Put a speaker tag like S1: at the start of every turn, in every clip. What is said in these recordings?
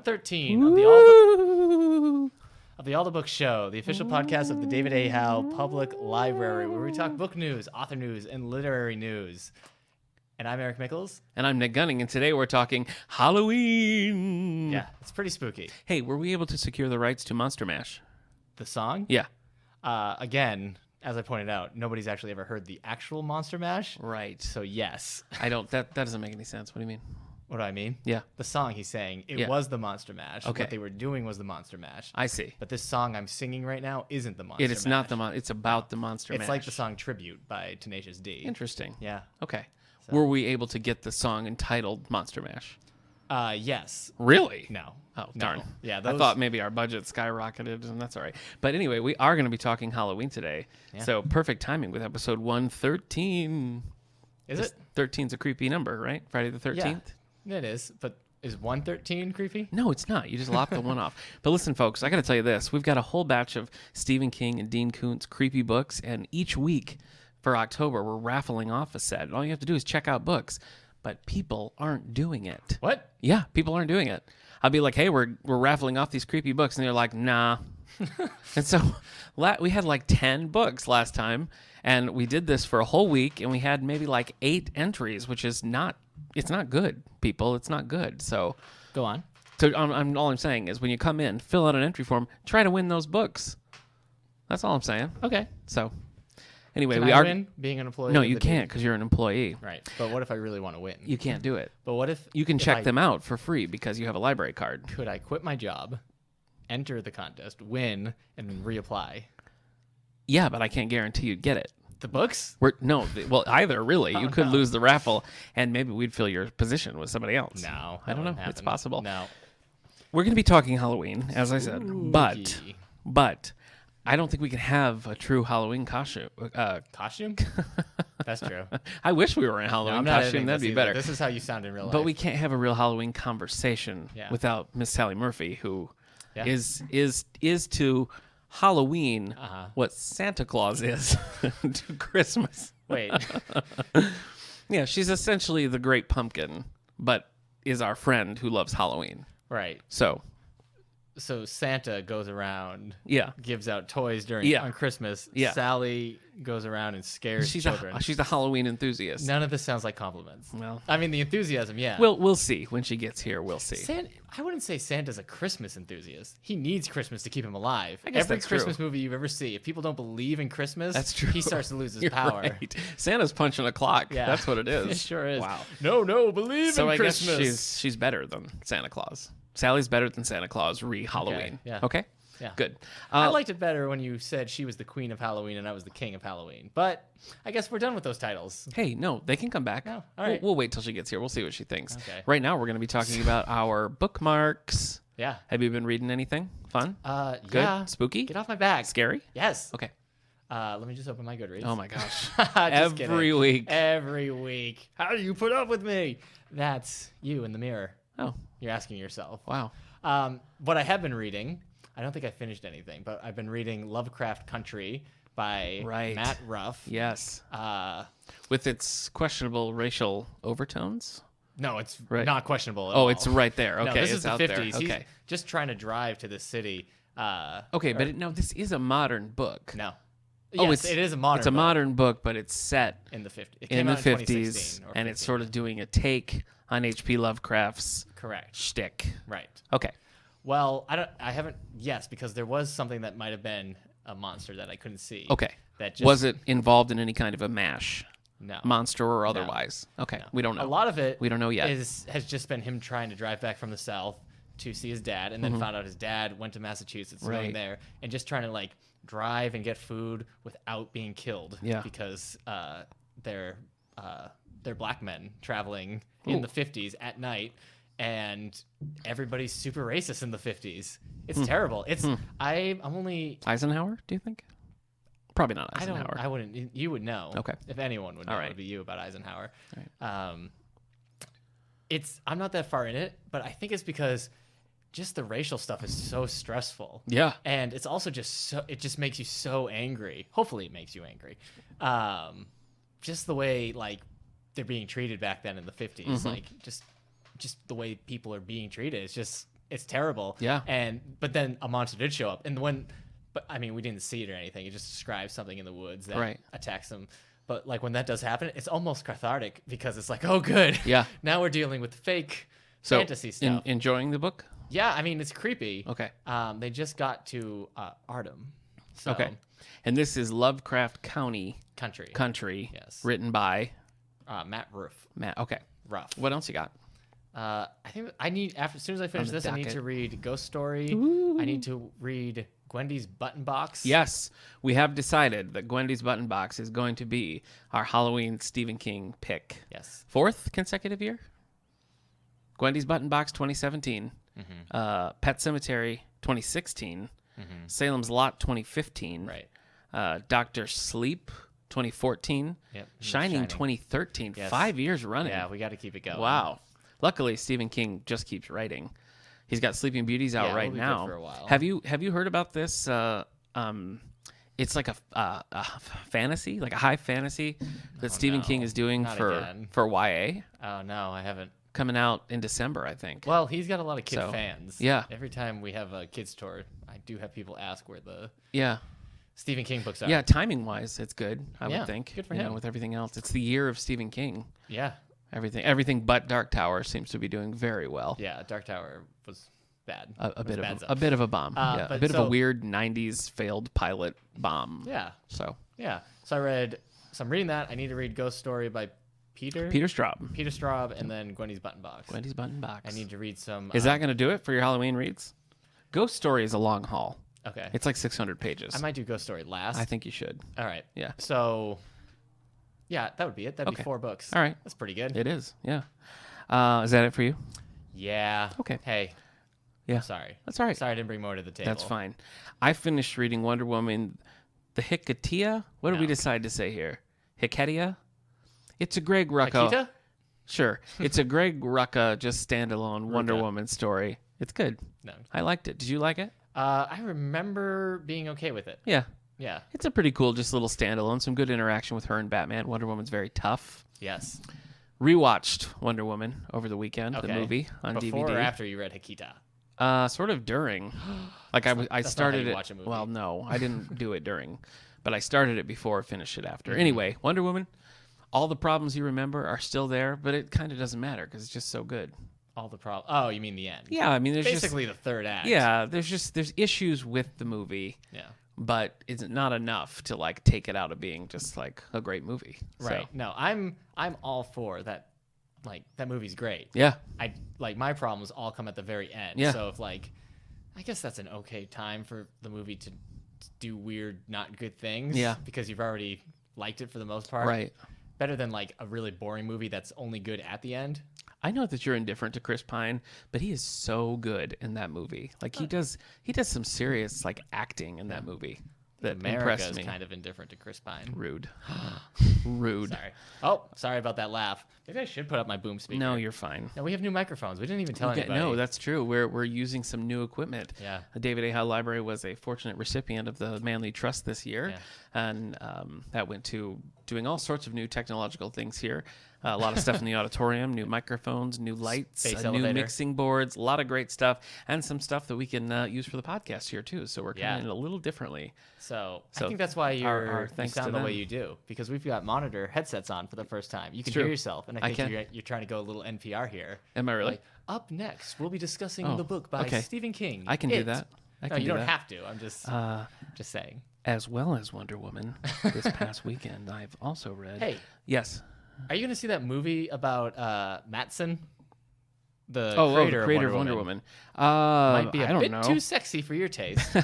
S1: 113 of the All the Books Show, the official podcast of the David A. Howe Public Library, where we talk book news, author news, and literary news. And I'm Eric Mickles.
S2: And I'm Nick Gunning, and today we're talking Halloween.
S1: Yeah, it's pretty spooky.
S2: Hey, were we able to secure the rights to Monster Mash?
S1: The song?
S2: Yeah.
S1: Again, as I pointed out, nobody's actually ever heard the actual Monster Mash.
S2: Right.
S1: So yes.
S2: That doesn't make any sense. What do you mean?
S1: What do I mean?
S2: Yeah.
S1: The song he's saying, it was the Monster Mash.
S2: Okay.
S1: What they were doing was the Monster Mash.
S2: I see.
S1: But this song I'm singing right now isn't the Monster Mash.
S2: It's not it's about the Monster Mash.
S1: It's like the song Tribute by Tenacious D.
S2: Interesting.
S1: Yeah.
S2: Okay.
S1: So.
S2: Were we able to get the song entitled Monster Mash?
S1: Yes.
S2: Really?
S1: No.
S2: Oh,
S1: No.
S2: darn.
S1: Yeah.
S2: I thought maybe our budget skyrocketed, and that's all right. But anyway, we are going to be talking Halloween today. Yeah. So perfect timing with episode 113.
S1: Is it?
S2: 13's a creepy number, right? Friday the 13th?
S1: Yeah, it is. But is 113 creepy?
S2: No, it's not. You just lop the one off. But listen, folks, I got to tell you this. We've got a whole batch of Stephen King and Dean Koontz creepy books, and each week for October, we're raffling off a set. And all you have to do is check out books. But people aren't doing it.
S1: What?
S2: Yeah, people aren't doing it. I'll be like, hey, we're raffling off these creepy books. And they're like, nah. And so we had like 10 books last time. And we did this for a whole week. And we had maybe like 8 entries, which is it's not good, people. It's not good. So
S1: Go on.
S2: So all I'm saying is when you come in, fill out an entry form, try to win those books. That's all I'm saying.
S1: Okay.
S2: So anyway,
S1: Can I win being an employee?
S2: No, you can't because you're an employee.
S1: Right. But what if I really want to win?
S2: You can't do it.
S1: But what if
S2: You can check them out for free because you have a library card.
S1: Could I quit my job, enter the contest, win, and then reapply?
S2: Yeah, but I can't guarantee you'd get it.
S1: The books?
S2: Either, really. You could lose the raffle, and maybe we'd fill your position with somebody else.
S1: No.
S2: I don't know. It's possible.
S1: No.
S2: We're going to be talking Halloween, as I said,
S1: Spooky.
S2: but I don't think we can have a true Halloween costume.
S1: Costume? That's true.
S2: I wish we were in a
S1: No,
S2: Halloween
S1: I'm not
S2: costume.
S1: editing
S2: That'd
S1: this
S2: be
S1: either.
S2: better.
S1: This is how you sound in real life.
S2: But we can't have a real Halloween conversation without Miss Sally Murphy, who is to Halloween what Santa Claus is to Christmas.
S1: Wait.
S2: Yeah, she's essentially the Great Pumpkin, but is our friend who loves Halloween.
S1: Right.
S2: So
S1: Santa goes around,
S2: yeah,
S1: gives out toys on Christmas.
S2: Yeah.
S1: Sally goes around and scares children.
S2: She's a Halloween enthusiast.
S1: None of this sounds like compliments.
S2: Well,
S1: I mean, the enthusiasm, yeah.
S2: We'll see when she gets here. We'll see.
S1: I wouldn't say Santa's a Christmas enthusiast. He needs Christmas to keep him alive.
S2: I guess
S1: Every
S2: that's
S1: Christmas
S2: true.
S1: movie you've ever seen, if people don't believe in Christmas,
S2: That's true.
S1: he starts to lose his
S2: You're
S1: power.
S2: right. Santa's punching a clock.
S1: Yeah.
S2: That's what it is.
S1: It sure is.
S2: Wow.
S1: No, believe
S2: So
S1: in
S2: I
S1: Christmas.
S2: guess she's better than Santa Claus. Sally's better than Santa Claus Halloween.
S1: yeah.
S2: Okay.
S1: Yeah.
S2: Good.
S1: I liked it better when you said she was the queen of Halloween and I was the king of Halloween. But I guess we're done with those titles.
S2: Hey, no, they can come back.
S1: No, all right.
S2: We'll wait till she gets here. We'll see what she thinks.
S1: Okay.
S2: Right now, we're going to be talking about our bookmarks.
S1: Yeah.
S2: Have you been reading anything fun? Good?
S1: Yeah.
S2: Spooky?
S1: Get off my back.
S2: Scary?
S1: Yes.
S2: Okay.
S1: Let me just open my Goodreads.
S2: Oh, my gosh.
S1: Just
S2: Every
S1: kidding.
S2: week.
S1: Every week. How do you put up with me? That's you in the mirror.
S2: Oh,
S1: You're asking yourself.
S2: wow.
S1: What I have been reading, I don't think I finished anything, but I've been reading Lovecraft Country by Matt Ruff.
S2: Yes. With its questionable racial overtones?
S1: No, it's
S2: Right.
S1: not questionable at all.
S2: Oh, it's right there. Okay,
S1: No, this
S2: it's
S1: is the
S2: out
S1: 50s.
S2: there.
S1: He's
S2: Okay.
S1: just trying to drive to this city.
S2: Okay, but no, this is a modern book.
S1: No.
S2: Oh,
S1: Yes, it is a modern
S2: It's a
S1: book
S2: modern book, but it's set
S1: in the 50s. It
S2: in
S1: came
S2: the
S1: out
S2: 50s,
S1: 2016 or
S2: and it's
S1: 15.
S2: sort of doing a take on H.P. Lovecraft's
S1: Correct.
S2: shtick.
S1: Right.
S2: Okay.
S1: Well, I haven't. Yes, because there was something that might have been a monster that I couldn't see.
S2: Okay.
S1: That just,
S2: Was it involved in any kind of a mash?
S1: No.
S2: Monster or otherwise? Okay.
S1: No.
S2: We don't know.
S1: A lot of it
S2: We don't know yet.
S1: has just been him trying to drive back from the South to see his dad, and then found out his dad went to Massachusetts, going
S2: Right.
S1: there, and just trying to drive and get food without being killed.
S2: Yeah.
S1: Because they're black men traveling in the 50s at night, and everybody's super racist in the 50s. It's terrible. It's I'm only
S2: Eisenhower, do you think? Probably not Eisenhower.
S1: I wouldn't. You would know.
S2: Okay.
S1: If anyone would know,
S2: All
S1: it
S2: right.
S1: would be you about Eisenhower.
S2: Right.
S1: I'm not that far in it, but I think it's because just the racial stuff is so stressful.
S2: Yeah.
S1: And it's also it just makes you so angry. Hopefully it makes you angry. Just the way they're being treated back then in the 50s, just the way people are being treated. It's just it's terrible.
S2: Yeah.
S1: But then a monster did show up, and but I mean, we didn't see it or anything. It just describes something in the woods that attacks them. But like when that does happen, it's almost cathartic because it's like, oh, good.
S2: Yeah.
S1: Now we're dealing with fake
S2: So,
S1: fantasy stuff.
S2: enjoying the book?
S1: Yeah, I mean, it's creepy.
S2: Okay.
S1: They just got to Artem. So,
S2: Okay. And this is Lovecraft Country.
S1: Country. Yes.
S2: Written by
S1: Matt Ruff.
S2: Matt. Okay.
S1: Ruff.
S2: What else you got?
S1: I think I need as soon as I finish
S2: the
S1: this, I need
S2: docket.
S1: to read Ghost Story.
S2: Ooh.
S1: I need to read Gwendy's Button Box.
S2: Yes, we have decided that Gwendy's Button Box is going to be our Halloween Stephen King pick.
S1: Yes.
S2: 4th consecutive year? Gwendy's Button Box 2017. Pet Cemetery 2016. Salem's Lot 2015.
S1: Right.
S2: Dr. Sleep 2014.
S1: Yep.
S2: Shining 2013.
S1: Yes.
S2: 5 years running.
S1: Yeah, we got to keep it going.
S2: Wow. Luckily, Stephen King just keeps writing. He's got Sleeping Beauties out right
S1: we'll be
S2: now.
S1: good for a while.
S2: Have you heard about this? It's like a fantasy, like a high fantasy that Stephen King is doing
S1: Not
S2: for
S1: again.
S2: YA,
S1: Oh no, I haven't.
S2: coming out in December, I think.
S1: Well, he's got a lot of kid
S2: So,
S1: fans.
S2: yeah.
S1: Every time we have a kids tour, I do have people ask where the
S2: Yeah.
S1: Stephen King books are.
S2: Yeah, timing wise, it's good. I
S1: Yeah,
S2: would think.
S1: good for
S2: you know,
S1: him.
S2: with everything else, it's the year of Stephen King.
S1: Yeah.
S2: Everything but Dark Tower seems to be doing very well.
S1: Yeah. Dark Tower was bad.
S2: A bit
S1: bad
S2: of
S1: stuff.
S2: a bit of a bomb. Yeah, a
S1: but
S2: bit of a
S1: so-
S2: weird '90s failed pilot bomb.
S1: Yeah.
S2: So
S1: Yeah. So I'm reading that. I need to read Ghost Story by Peter
S2: Straub,
S1: Straub, and then Gwendy's Button Box.
S2: Wendy's Button Box.
S1: I need to read some.
S2: Is that going to do it for your Halloween reads? Ghost Story is a long haul.
S1: Okay.
S2: It's like 600 pages.
S1: I might do Ghost Story last.
S2: I think you should.
S1: All right.
S2: Yeah.
S1: So, yeah, that would be it. That'd be
S2: Okay.
S1: 4 books.
S2: All right.
S1: That's pretty good.
S2: It is. Yeah. Is that it for you?
S1: Yeah.
S2: Okay.
S1: Hey.
S2: Yeah.
S1: I'm sorry.
S2: That's all right.
S1: Sorry I didn't bring more to the table.
S2: That's fine. I finished reading Wonder Woman, the Hikatia. What did we
S1: No.
S2: decide to say here? Hikatia? It's a Greg Rucka.
S1: Akita?
S2: Sure. It's a Greg Rucka just standalone Wonder
S1: Rucka.
S2: Woman story. It's good.
S1: No.
S2: I liked it. Did you like it?
S1: I remember being okay with it.
S2: Yeah.
S1: Yeah.
S2: It's a pretty cool just little standalone. Some good interaction with her and Batman. Wonder Woman's very tough.
S1: Yes.
S2: Rewatched Wonder Woman over the weekend, the
S1: Okay.
S2: movie on
S1: Before
S2: DVD.
S1: or after you read Hikita?
S2: Sort of during. Like I
S1: that's not
S2: started
S1: how you
S2: it.
S1: watch a movie.
S2: Well, no, I didn't do it during, but I started it before, finished it after.
S1: Mm-hmm.
S2: Anyway, Wonder Woman. All the problems you remember are still there, but it kind of doesn't matter because it's just so good.
S1: All the problem. Oh, you mean the end?
S2: Yeah, I mean, there's
S1: Basically the third act.
S2: there's issues with the movie,
S1: Yeah.
S2: but it's not enough to like take it out of being just like a great movie.
S1: Right.
S2: So,
S1: No, I'm all for that. Like that movie's great.
S2: yeah.
S1: I like my problems all come at the very end.
S2: Yeah.
S1: So if like, I guess that's an okay time for the movie to do weird, not good things.
S2: Yeah.
S1: Because you've already liked it for the most part.
S2: Right.
S1: Better than like a really boring movie that's only good at the end.
S2: I know that you're indifferent to Chris Pine, but he is so good in that movie. Like he does some serious like acting in that movie that
S1: America
S2: impressed
S1: is
S2: me.
S1: kind of indifferent to Chris Pine.
S2: Rude. Rude.
S1: Sorry. Oh, sorry about that laugh. Maybe I should put up my boom speaker.
S2: No, you're fine.
S1: No, we have new microphones. We didn't even tell anybody.
S2: No, that's true. We're using some new equipment.
S1: Yeah.
S2: The David A. Howe Library was a fortunate recipient of the Manly Trust this year,
S1: Yeah.
S2: and that went to doing all sorts of new technological things here. A lot of stuff in the auditorium, new microphones, new lights,
S1: Space
S2: new
S1: elevator.
S2: mixing boards, a lot of great stuff, and some stuff that we can use for the podcast here too. So we're
S1: Yeah.
S2: coming in a little differently.
S1: So I
S2: So
S1: think that's why
S2: our
S1: you
S2: thanks to
S1: sound the way
S2: them.
S1: you do, because we've got monitor headsets on for the first time. You can
S2: true.
S1: hear yourself, and I
S2: I
S1: think
S2: can.
S1: you're trying to go a little NPR here.
S2: Am I really?
S1: Like, up next, we'll be discussing
S2: Oh,
S1: the book by
S2: okay.
S1: Stephen King.
S2: I can do
S1: It.
S2: that. I
S1: No,
S2: can
S1: you
S2: do
S1: don't
S2: that.
S1: have to. I'm just saying.
S2: As well as Wonder Woman this past weekend, I've also read.
S1: Hey,
S2: Yes.
S1: are you going to see that movie about Mattson, the
S2: Oh,
S1: creator,
S2: the creator
S1: of Wonder Woman?
S2: Might
S1: Might be a
S2: I don't
S1: bit
S2: know.
S1: too sexy for your taste.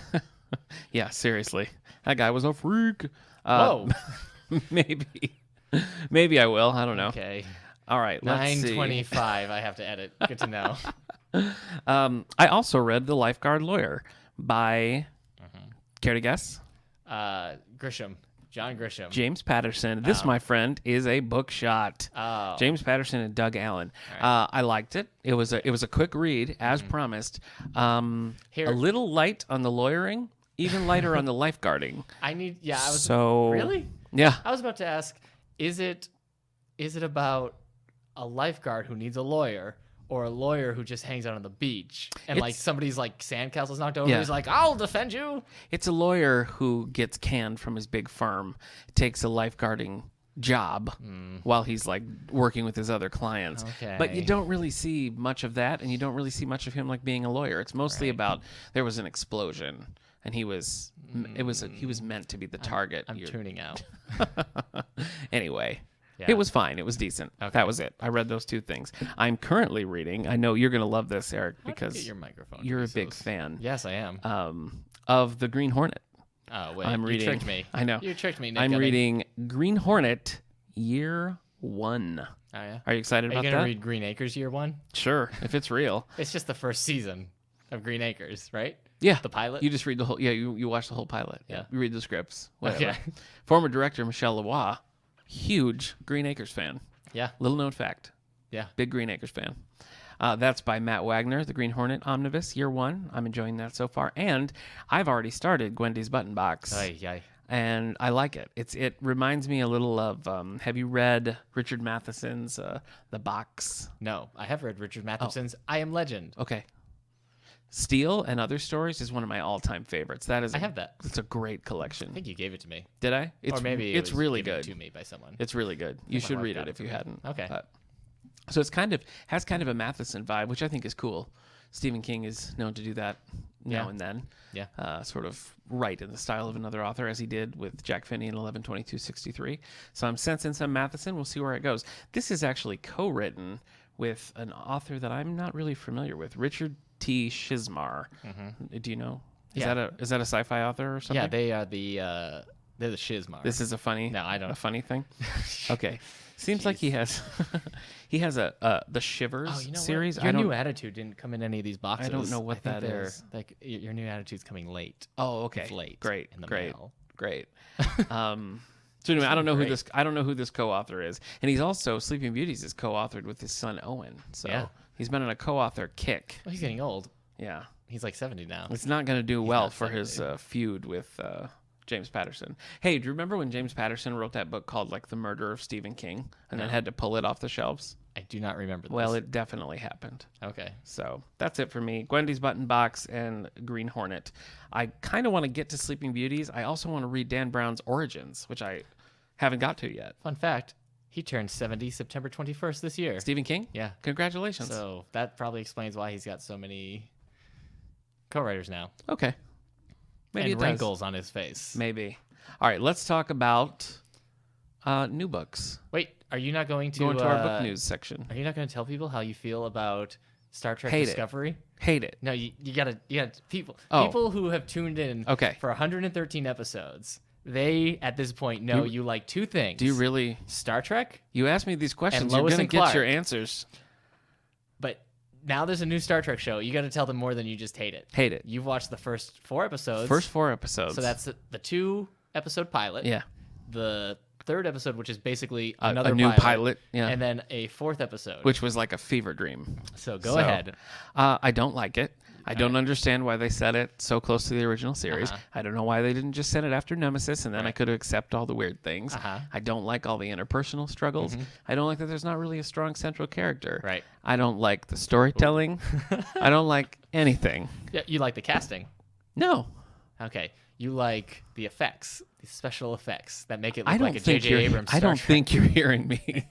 S2: Yeah, seriously. That guy was a freak.
S1: Whoa.
S2: Maybe I will. I don't know.
S1: Okay.
S2: All right, let's see.
S1: 9:25. I have to edit. Good to know.
S2: I also read The Lifeguard Lawyer by, care to guess?
S1: Grisham. John Grisham.
S2: James Patterson. This, my friend, is a bookshot.
S1: Oh.
S2: James Patterson and Doug Allen. I liked it. It was a quick read, as promised.
S1: Here-
S2: A little light on the lawyering, even lighter on the lifeguarding.
S1: I was
S2: So
S1: Really?
S2: Yeah.
S1: I was about to ask, is it about a lifeguard who needs a lawyer, or a lawyer who just hangs out on the beach and like
S2: It's-
S1: somebody's like sandcastle's knocked over.
S2: Yeah.
S1: He's like, I'll defend you.
S2: It's a lawyer who gets canned from his big firm, takes a lifeguarding job while he's like working with his other clients.
S1: Okay.
S2: But you don't really see much of that, and you don't really see much of him like being a lawyer. It's mostly about there was an explosion, and he was meant to be the target.
S1: I'm tuning out.
S2: Anyway.
S1: Yeah.
S2: It was fine. It was decent.
S1: Okay.
S2: That was it. I read those 2 things. I'm currently reading. I know you're going to love this, Eric,
S1: How did you
S2: because
S1: get your microphone.
S2: you're a big fan
S1: Yes, I am.
S2: of the Green Hornet.
S1: Oh wait,
S2: I'm reading.
S1: You tricked me.
S2: I know.
S1: You tricked me. Nick.
S2: I'm reading Green Hornet Year 1.
S1: Oh yeah.
S2: Are you excited
S1: Are you
S2: about
S1: gonna
S2: that?
S1: read Green Acres Year 1?
S2: Sure, if it's real.
S1: It's just the first season of Green Acres, right?
S2: Yeah.
S1: The pilot.
S2: You just read the whole. Yeah, you watch the whole pilot.
S1: Yeah.
S2: You read the scripts. Whatever.
S1: Okay.
S2: Former director Michelle Leroy, huge Green Acres fan.
S1: Yeah.
S2: Little known fact.
S1: Yeah.
S2: Big Green Acres fan. That's by Matt Wagner, The Green Hornet Omnibus, Year 1. I'm enjoying that so far. And I've already started Gwendy's Button Box.
S1: Ay.
S2: And I like it. It reminds me a little of, have you read Richard Matheson's The Box?
S1: No, I have read Richard Matheson's I Am Legend.
S2: Okay. Steel and Other Stories is one of my all-time favorites. That is
S1: I have that.
S2: It's a great collection.
S1: I think you gave it to me.
S2: Did I?
S1: Or maybe
S2: it's
S1: it was
S2: really
S1: given
S2: good.
S1: to me by someone.
S2: It's really good. You should
S1: wife
S2: read
S1: got
S2: it
S1: it
S2: if
S1: for
S2: you
S1: me.
S2: hadn't.
S1: Okay.
S2: So it's has kind of a Matheson vibe, which I think is cool. Stephen King is known to do that now
S1: Yeah.
S2: and then.
S1: Yeah.
S2: Sort of write in the style of another author, as he did with Jack Finney in 11/22/63. So I'm sensing some Matheson. We'll see where it goes. This is actually co-written with an author that I'm not really familiar with, Richard T. Shizmar. Do you know? Is
S1: Yeah.
S2: that a sci-fi author or something?
S1: Yeah, they are they're the Shizmar.
S2: This is a funny.
S1: No, I don't.
S2: A funny thing. Okay. Seems like he has the Shivers
S1: Oh, you know
S2: series.
S1: What? Your new attitude didn't come in any of these boxes.
S2: I don't know what
S1: think
S2: that is.
S1: Like your new attitude's coming late.
S2: Oh, okay.
S1: It's late.
S2: Great.
S1: In the
S2: Great.
S1: mail.
S2: Great. So anyway, I don't know
S1: Great.
S2: who this co-author is, and he's also Sleeping Beauties is co-authored with his son Owen. So
S1: Yeah.
S2: he's been on a co-author kick.
S1: Well, he's getting old.
S2: Yeah,
S1: He's like 70 now.
S2: it's not going to do well
S1: not
S2: for his feud with James Patterson. Hey, do you remember when James Patterson wrote that book called like The Murder of Stephen King, and then had to pull it off the shelves?
S1: I do not remember this.
S2: Well, it definitely happened.
S1: Okay.
S2: So that's it for me. Gwendy's Button Box and Green Hornet. I kind of want to get to Sleeping Beauties. I also want to read Dan Brown's Origins, which I haven't got to yet.
S1: Fun fact, he turned 70 September 21st this year.
S2: Stephen King?
S1: Yeah.
S2: Congratulations.
S1: So that probably explains why he's got so many co-writers now.
S2: Okay. Maybe
S1: and
S2: it does.
S1: wrinkles on his face.
S2: Maybe. All right, let's talk about new books.
S1: Wait, are you not going to
S2: Go into our book news section.
S1: Are you not going to tell people how you feel about Star Trek
S2: Hate it.
S1: Discovery?
S2: Hate it.
S1: No, you gotta people
S2: Oh.
S1: people who have tuned in
S2: Okay.
S1: for 113 episodes. They at this point know you like two things.
S2: Do you really?
S1: Star Trek?
S2: You ask me these questions, you're
S1: Lois
S2: going to
S1: and
S2: get
S1: Clark.
S2: your answers.
S1: But now there's a new Star Trek show. You got to tell them more than you just hate it.
S2: Hate it.
S1: You've watched the first 4 episodes.
S2: First 4 episodes.
S1: So that's the 2-episode pilot.
S2: Yeah.
S1: The 3rd episode, which is basically
S2: A
S1: another
S2: new pilot. Yeah.
S1: And then a 4th episode.
S2: Which was like a fever dream.
S1: So go ahead.
S2: I don't like it. I don't understand why they set it so close to the original series. I don't know why they didn't just set it after Nemesis, and then I could accept all the weird things. I don't like all the interpersonal struggles. I don't like that there's not really a strong central character.
S1: Right.
S2: I don't like the storytelling. I don't like anything.
S1: Yeah, you like the casting.
S2: No.
S1: Okay. You like the effects, the special effects that make it
S2: I
S1: look
S2: don't
S1: like a
S2: think
S1: J.J. Abrams
S2: I
S1: Star
S2: don't
S1: Trek.
S2: think you're hearing me.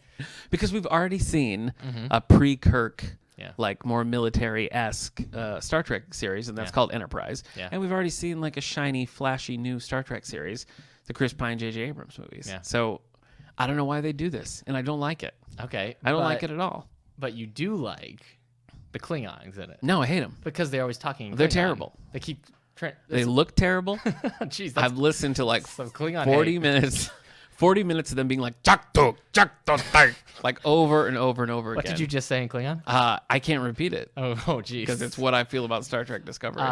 S2: Because we've already seen a pre-Kirk, like more military-esque Star Trek series, and that's called Enterprise.
S1: Yeah.
S2: And we've already seen like a shiny, flashy new Star Trek series, the Chris Pine, J.J. Abrams movies.
S1: Yeah.
S2: So I don't know why they do this, and I don't like it.
S1: Okay.
S2: I don't like it at all.
S1: But you do like the Klingons in it.
S2: No, I hate them.
S1: Because they're always talking
S2: They're
S1: Klingon.
S2: terrible.
S1: They keep...
S2: They look terrible.
S1: Jeez, that's
S2: I've listened to like
S1: some Klingon
S2: 40
S1: hate.
S2: minutes. 40 minutes of them being like "Jakto, jakto, like over and over and over
S1: What
S2: again.
S1: did you just say in Klingon?
S2: I can't repeat it
S1: Oh, jeez.
S2: because it's what I feel about Star Trek Discovery.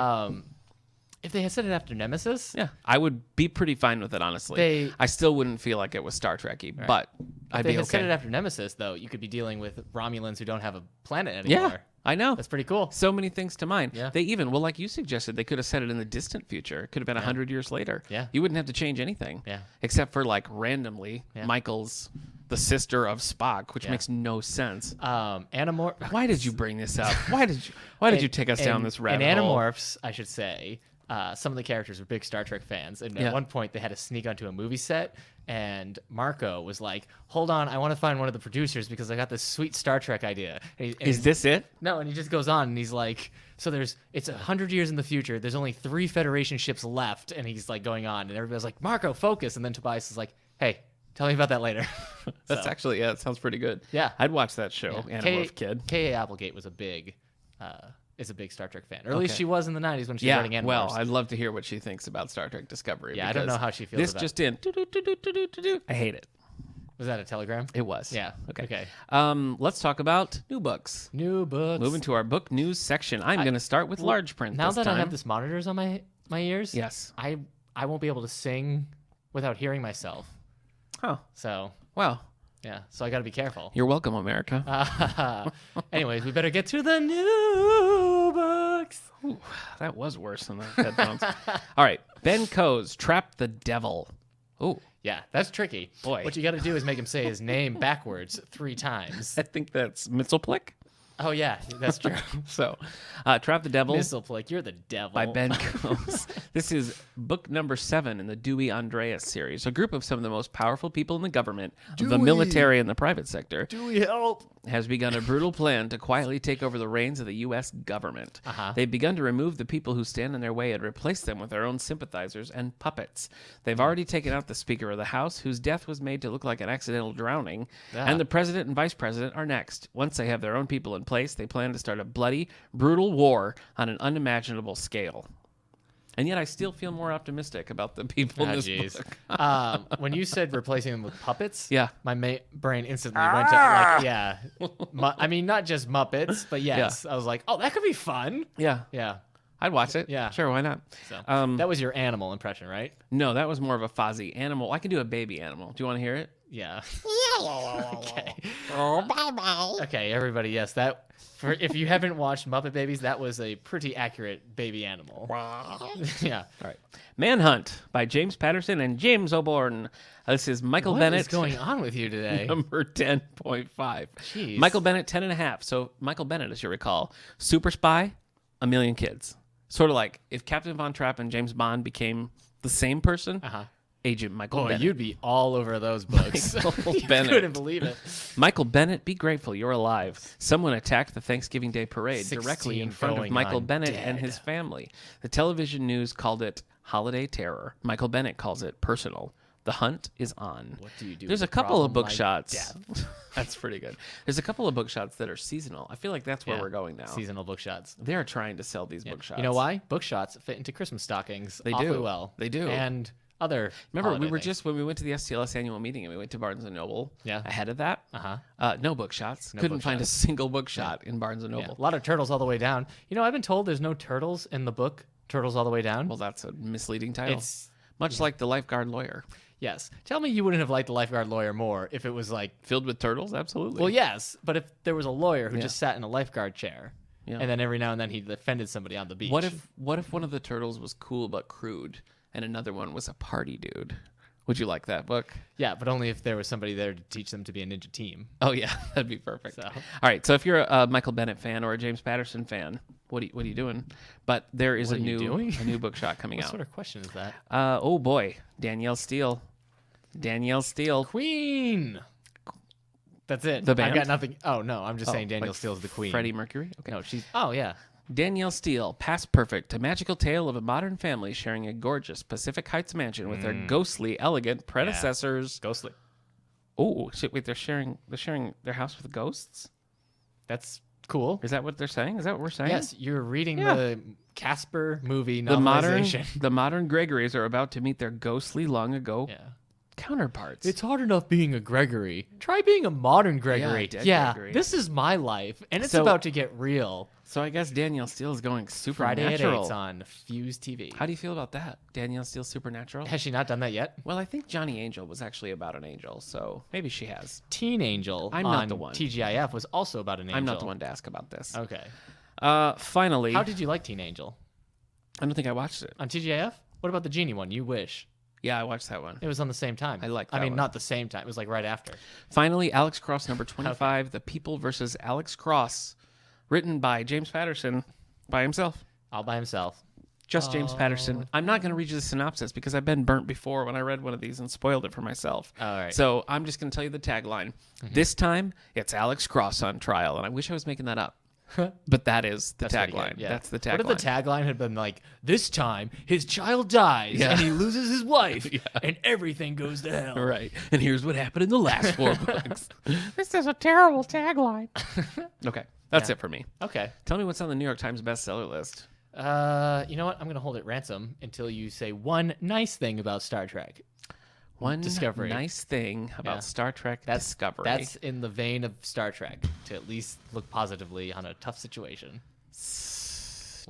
S1: If they had said it after Nemesis,
S2: yeah, I would be pretty fine with it, honestly. I still wouldn't feel like it was Star Trek-y, but I'd
S1: if they
S2: be
S1: had said it
S2: okay.
S1: after Nemesis, though, you could be dealing with Romulans who don't have a planet
S2: Yeah,
S1: anymore.
S2: I know.
S1: That's pretty cool.
S2: So many things to mind.
S1: Yeah.
S2: They even, well, like you suggested, they could have said it in the distant future. It could have been 100 years later.
S1: Yeah.
S2: You wouldn't have to change anything.
S1: Yeah.
S2: Except for like randomly,
S1: Yeah.
S2: Michael's the sister of Spock, which
S1: Yeah.
S2: makes no sense.
S1: Animorphs.
S2: Why did you bring this up? Why did you take us down this rabbit
S1: and
S2: hole?
S1: Animorphs, I should say, some of the characters were big Star Trek fans, and
S2: Yeah.
S1: at one point they had to sneak onto a movie set, and Marco was like, "Hold on, I want to find one of the producers because I got this sweet Star Trek idea."
S2: Is this it?
S1: No, and he just goes on and he's like, "So it's 100 years in the future. There's only 3 Federation ships left," and he's like going on, and everybody's like, "Marco, focus!" And then Tobias is like, "Hey, tell me about that later."
S2: That's actually, it sounds pretty good.
S1: Yeah.
S2: I'd watch that show, Animorph Kid.
S1: K.A. Applegate was is a big Star Trek fan, or at least she was in the 90s when she was
S2: Yeah,
S1: writing Animorphs.
S2: well, I'd love to hear what she thinks about Star Trek Discovery.
S1: Yeah, I don't
S2: because
S1: know how she feels
S2: This
S1: about
S2: just in. I hate it.
S1: Was that a telegram?
S2: It was.
S1: Yeah. Okay.
S2: Let's talk about new books.
S1: New books.
S2: Moving to our book news section. I'm going to start with large print
S1: Now
S2: this
S1: that
S2: time.
S1: I have this monitors on my ears,
S2: Yes.
S1: I won't be able to sing without hearing myself.
S2: Oh,
S1: So
S2: wow.
S1: yeah, so I got to be careful.
S2: You're welcome, America.
S1: Anyways, we better get to the new books.
S2: Ooh, that was worse than the headphones. All right. Ben Coe's Trap the Devil. Oh,
S1: Yeah, that's tricky.
S2: Boy.
S1: What you got to do is make him say his name backwards 3 times.
S2: I think that's Mitzelplick.
S1: Oh yeah, that's true.
S2: So, Trap the Devil
S1: Mistleplick, you're the devil.
S2: by Ben Coates. This is book number 7 in the Dewey Andreas series. A group of some of the most powerful people in the government, the military, and the private sector
S1: Dewey, help!
S2: has begun a brutal plan to quietly take over the reins of the U.S. government. They've begun to remove the people who stand in their way and replace them with their own sympathizers and puppets. They've already taken out the Speaker of the House, whose death was made to look like an accidental drowning, and the President and Vice President are next. Once they have their own people in place, they plan to start a bloody, brutal war on an unimaginable scale. And yet I still feel more optimistic about the people in this book.
S1: When you said replacing them with puppets,
S2: Yeah.
S1: my brain instantly went to like, yeah. I mean, not just Muppets, but yes. I was like, oh, that could be fun.
S2: Yeah.
S1: Yeah.
S2: I'd watch it.
S1: Yeah.
S2: Sure, why not?
S1: So that was your animal impression, right?
S2: No, that was more of a Fozzie animal. I can do a baby animal. Do you want to hear it?
S1: Yeah. Okay. Okay, everybody. Yes, if you haven't watched Muppet Babies, that was a pretty accurate baby animal. Yeah.
S2: All right. Manhunt by James Patterson and James O'Born. This is Michael
S1: What
S2: Bennett.
S1: is going on with you today?
S2: Number 10.5.
S1: Jeez.
S2: Michael Bennett, 10.5. So Michael Bennett, as you recall, super spy, a million kids. Sort of like if Captain Von Trapp and James Bond became the same person, Agent Michael Bennett.
S1: You'd be all over those books. You
S2: Bennett.
S1: couldn't believe it.
S2: Michael Bennett, be grateful you're alive. Someone attacked the Thanksgiving Day parade directly in
S1: 16
S2: front of
S1: going
S2: Michael
S1: on
S2: Bennett
S1: dead.
S2: and his family. The television news called it holiday terror. Michael Bennett calls it personal. The hunt is on.
S1: What do you do
S2: There's
S1: with
S2: a
S1: a
S2: couple of
S1: problem
S2: book
S1: like
S2: shots. That's pretty good. There's a couple of book shots that are seasonal. I feel like that's where
S1: Yeah.
S2: we're going now.
S1: Seasonal book shots.
S2: They're trying to sell these book shots.
S1: You know why? Book shots fit into Christmas stockings.
S2: They
S1: awfully
S2: do.
S1: well.
S2: They do.
S1: And other.
S2: Remember, we
S1: holiday
S2: were
S1: things.
S2: just when we went to the STLS annual meeting and we went to Barnes and Noble.
S1: Yeah.
S2: Ahead of that, no book shots.
S1: No
S2: Couldn't
S1: book
S2: find
S1: shots.
S2: a single book shot in Barnes and
S1: Yeah,
S2: Noble.
S1: a lot of turtles all the way down. You know, I've been told there's no turtles in the book Turtles All the Way Down.
S2: Well, that's a misleading title.
S1: It's
S2: Much like The Lifeguard Lawyer.
S1: yes. Tell me you wouldn't have liked the Lifeguard Lawyer more if it was like,
S2: Filled with turtles? Absolutely.
S1: well, yes, but if there was a lawyer who just sat in a lifeguard chair,
S2: Yeah.
S1: and then every now and then he defended somebody on the beach.
S2: What if one of the turtles was cool but crude and another one was a party dude? Would you like that book?
S1: Yeah, but only if there was somebody there to teach them to be a ninja team.
S2: Oh yeah, that'd be perfect.
S1: So.
S2: All right, so if you're a Michael Bennett fan or a James Patterson fan, what are you doing? But there is
S1: What
S2: a
S1: are you doing?
S2: new book shot coming
S1: What
S2: out.
S1: sort of question is that?
S2: Oh boy, Danielle Steele.
S1: Queen. That's it.
S2: The band?
S1: I've got nothing. Oh no, I'm just saying Danielle
S2: like
S1: Steele's the queen.
S2: Freddie Mercury. Okay.
S1: No, she's. Oh yeah.
S2: Danielle Steele, Past Perfect, a magical tale of a modern family sharing a gorgeous Pacific Heights mansion with their ghostly, elegant predecessors.
S1: Ghostly.
S2: Oh shit! Wait, they're sharing their house with ghosts.
S1: That's cool.
S2: Is that what they're saying? Is that what we're saying?
S1: Yes, you're reading
S2: Yeah.
S1: the Casper movie
S2: The modern
S1: novelization.
S2: the modern Gregorys are about to meet their ghostly long ago
S1: Yeah.
S2: counterparts.
S1: It's hard enough being a Gregory. Try being a modern Gregory.
S2: dead
S1: Yeah,
S2: Gregory.
S1: this is my life, and it's
S2: So-
S1: about to get real.
S2: So I guess Danielle Steele is going
S1: Friday at
S2: supernatural.
S1: 8 on Fuse TV.
S2: How do you feel about that? Danielle Steele supernatural?
S1: Has she not done that yet?
S2: Well, I think Johnny Angel was actually about an angel, so maybe she has.
S1: Teen Angel
S2: I'm
S1: on
S2: not the one.
S1: TGIF was also about an angel.
S2: I'm not the one to ask about this.
S1: Okay.
S2: Finally,
S1: How did you like Teen Angel?
S2: I don't think I watched it.
S1: On TGIF? What about the genie one? You wish.
S2: Yeah, I watched that one.
S1: It was on the same time.
S2: I like
S1: I
S2: that
S1: mean,
S2: one.
S1: not the same time. It was like right after.
S2: Finally, Alex Cross, number 25, The People versus Alex Cross, written by James Patterson by himself.
S1: All by himself.
S2: Just James Patterson. I'm not going to read you the synopsis because I've been burnt before when I read one of these and spoiled it for myself.
S1: All right.
S2: So I'm just going to tell you the tagline. This time, it's Alex Cross on trial. And I wish I was making that up. But that is the
S1: pretty
S2: tagline.
S1: good, yeah.
S2: That's the tagline.
S1: What if the tagline had been like, this time his child dies and he loses his wife and everything goes to hell.
S2: Right. And here's what happened in the last 4 books. This is a terrible tagline. Okay. That's it for me.
S1: Okay.
S2: Tell me what's on the New York Times bestseller list.
S1: You know what? I'm going to hold it ransom until you say one nice thing about Star Trek.
S2: One
S1: Discovery.
S2: nice thing about Star Trek Discovery.
S1: That's in the vein of Star Trek, to at least look positively on a tough situation.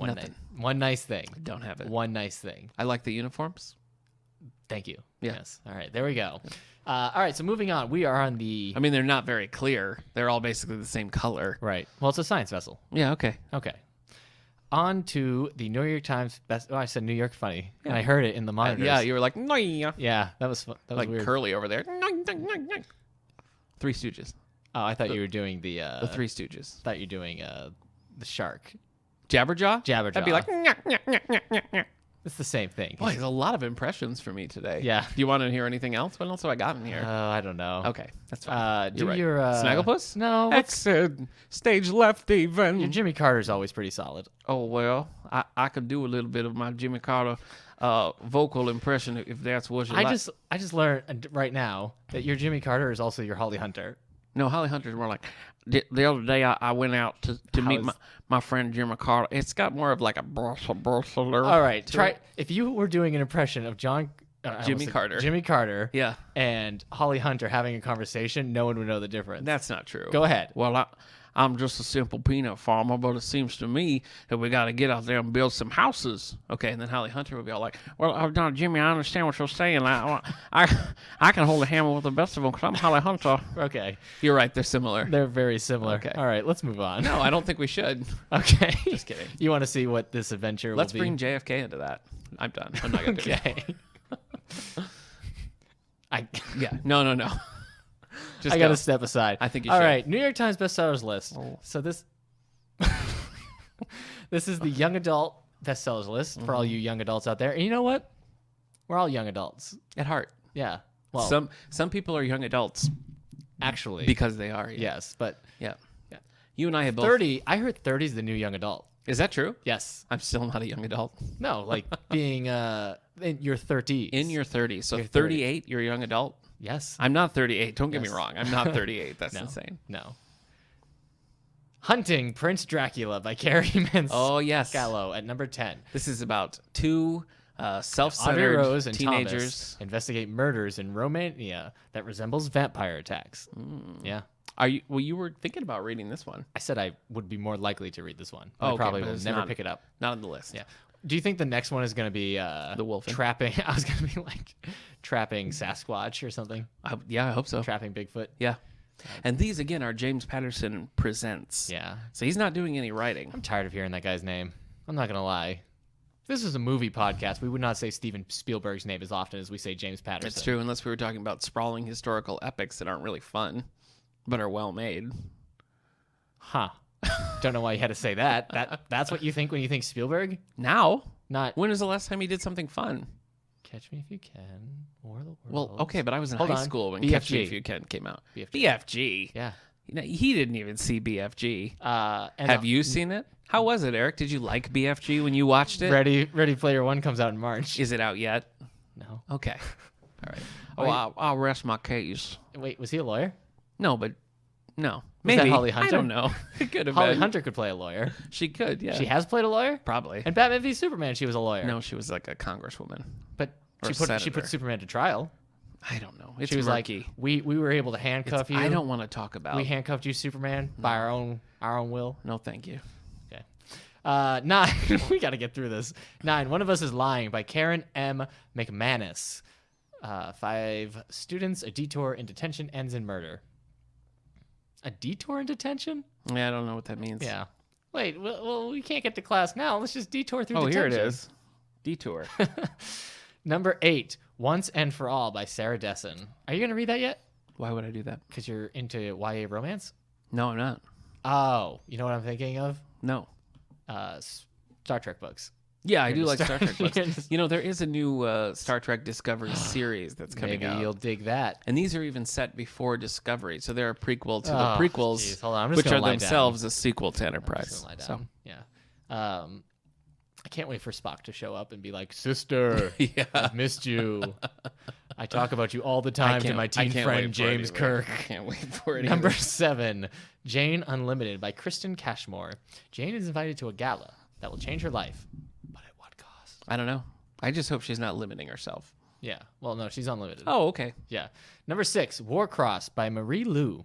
S2: Nothing.
S1: One nice thing.
S2: Don't have it.
S1: One nice thing.
S2: I like the uniforms.
S1: Thank you.
S2: Yeah.
S1: Yes. All right. There we go. All right. So moving on, we are on the.
S2: I mean, they're not very clear. They're all basically the same color.
S1: Right. Well, it's a science vessel.
S2: Yeah, okay.
S1: Okay. On to the New York Times best. Oh, I said New York funny, and I heard it in the monitors.
S2: Yeah, you were like, "Noia."
S1: Yeah, that was fun. That was
S2: Like
S1: weird.
S2: Curly over there. Three Stooges.
S1: Oh, I thought you were doing the.
S2: The Three Stooges.
S1: Thought you were doing the shark.
S2: Jabberjaw?
S1: Jabberjaw.
S2: I'd be like, "Nyah."
S1: It's the same thing.
S2: Boy, there's a lot of impressions for me today.
S1: Yeah.
S2: Do you want to hear anything else? What else have I got in here?
S1: I don't know.
S2: Okay, that's fine.
S1: Do
S2: You're right.
S1: your
S2: Snagglepuss?
S1: No. What's,
S2: Exit. Stage left even.
S1: your Jimmy Carter's always pretty solid.
S2: Oh, well, I could do a little bit of my Jimmy Carter vocal impression if that's what you like.
S1: I just learned right now that your Jimmy Carter is also your Holly Hunter.
S2: No, Holly Hunter's more like, the other day I went out to meet my friend Jimmy Carter. It's got more of like a brustler.
S1: All right, try if you were doing an impression of Jimmy Carter,
S2: Yeah.
S1: and Holly Hunter having a conversation, no one would know the difference.
S2: That's not true.
S1: Go ahead.
S2: Well, I'm just a simple peanut farmer, but it seems to me that we got to get out there and build some houses. Okay, and then Holly Hunter would be all like, well, no, Jimmy, I understand what you're saying. I can hold a hammer with the best of them because I'm Holly Hunter.
S1: Okay,
S2: You're right. They're similar.
S1: they're very similar.
S2: Okay.
S1: All right, let's move on.
S2: No, I don't think we should.
S1: Okay,
S2: Just kidding.
S1: You want to see what this adventure
S2: Let's
S1: will be?
S2: bring JFK into that. I'm done. I'm not going to do it.
S1: Okay.
S2: Yeah. No. Just
S1: I got to step aside.
S2: I think you
S1: All
S2: should.
S1: right, New York Times bestsellers list.
S2: Oh.
S1: So this this is the young adult bestsellers list for all you young adults out there. And you know what? We're all young adults.
S2: At heart.
S1: Yeah. Well,
S2: Some people are young adults
S1: actually,
S2: because they are. Yeah.
S1: yes, but
S2: Yeah.
S1: Yeah.
S2: You and I have both.
S1: 30. I heard 30 is the new young adult.
S2: Is that true?
S1: Yes.
S2: I'm still not a young adult.
S1: No, like being in your 30s.
S2: In your 30s. So
S1: You're
S2: 38, you're a young adult?
S1: yes.
S2: I'm not 38. Don't get me
S1: Yes.
S2: wrong. I'm not 38. That's
S1: No.
S2: insane.
S1: No. Hunting Prince Dracula by Carrie Manscallo
S2: Oh, yes.
S1: at number 10.
S2: This is about two
S1: Audrey
S2: self-centered
S1: Rose and
S2: teenagers.
S1: Thomas investigate murders in Romania that resembles vampire attacks. Yeah.
S2: You were thinking about reading this one.
S1: I said I would be more likely to read this one.
S2: Oh,
S1: I
S2: okay,
S1: probably
S2: but
S1: will
S2: it's
S1: never
S2: not-
S1: pick it up.
S2: Not on the list.
S1: Yeah. Do you think the next one is going to be
S2: The Wolfen.
S1: trapping? I was going to be like trapping Sasquatch or something.
S2: Yeah, I hope so.
S1: Trapping Bigfoot.
S2: Yeah. And these, again, are James Patterson Presents.
S1: Yeah.
S2: So he's not doing any writing.
S1: I'm tired of hearing that guy's name. I'm not going to lie. If this is a movie podcast, we would not say Steven Spielberg's name as often as we say James Patterson.
S2: It's true, unless we were talking about sprawling historical epics that aren't really fun, but are well made.
S1: Huh. Don't know why you had to say that. That's what you think when you think Spielberg?
S2: Now?
S1: Not
S2: When was the last time he did something fun?
S1: Catch Me If You Can, War of the
S2: Well,
S1: Worlds.
S2: okay, but I was in
S1: Hold
S2: high
S1: on.
S2: school when Catch Me
S1: BFG.
S2: If You Can came out.
S1: BFG.
S2: BFG.
S1: Yeah.
S2: You know, he didn't even see BFG.
S1: And
S2: Have you seen it? How was it, Eric? Did you like BFG when you watched it?
S1: Ready Player One comes out in March.
S2: Is it out yet?
S1: No.
S2: Okay. All right.
S1: Wait.
S2: I'll rest my case.
S1: Wait, was he a lawyer?
S2: No, but no.
S1: Was
S2: Maybe.
S1: that Holly Hunter?
S2: I don't know. It could have
S1: Holly
S2: been.
S1: Hunter could play a lawyer.
S2: She could, yeah.
S1: She has played a lawyer?
S2: Probably.
S1: And Batman v Superman, she was a lawyer.
S2: No, she was like a congresswoman.
S1: But
S2: Or
S1: she put
S2: senator.
S1: Superman to trial.
S2: I don't know. It's
S1: She was
S2: murky.
S1: like, we were able to handcuff you.
S2: I don't want to talk about.
S1: We handcuffed you, Superman, by our own will.
S2: No, thank you.
S1: Okay. 9. We got to get through this. 9. One of Us is Lying by Karen M. McManus. 5 students. A detour in detention ends in murder. A detour in detention?
S2: Yeah, I don't know what that means.
S1: Yeah. Wait. Well, we can't get to class now. Let's just detour through
S2: Oh,
S1: detention.
S2: here it is. Detour.
S1: Number 8. Once and for All by Sarah Dessen. Are you gonna read that yet?
S2: Why would I do that?
S1: Because you're into YA romance.
S2: No, I'm not.
S1: Oh, you know what I'm thinking of?
S2: No.
S1: Star Trek books.
S2: Yeah, I
S1: You're
S2: do like
S1: just
S2: Star Trek books.
S1: just-
S2: You know, there is a new Star Trek Discovery series that's coming
S1: Maybe
S2: out.
S1: you'll dig that.
S2: And these are even set before Discovery, so they're a prequel to the
S1: Oh,
S2: prequels,
S1: geez. Hold on, I'm just
S2: which
S1: gonna
S2: are
S1: lie down.
S2: themselves a sequel to
S1: I'm
S2: Enterprise.
S1: just gonna lie
S2: So
S1: down. Yeah. I can't wait for Spock to show up and be like, "Sister,
S2: yeah,
S1: I've missed you. I talk about you all the time to my teen friend James Kirk."
S2: I can't wait for it.
S1: Number
S2: either.
S1: 7, Jane Unlimited by Kristen Cashmore. Jane is invited to a gala that will change her life, but at what cost?
S2: I don't know. I just hope she's not limiting herself.
S1: Yeah. Well, no, she's unlimited.
S2: Oh, okay.
S1: Yeah. Number 6, Warcross by Marie Lu.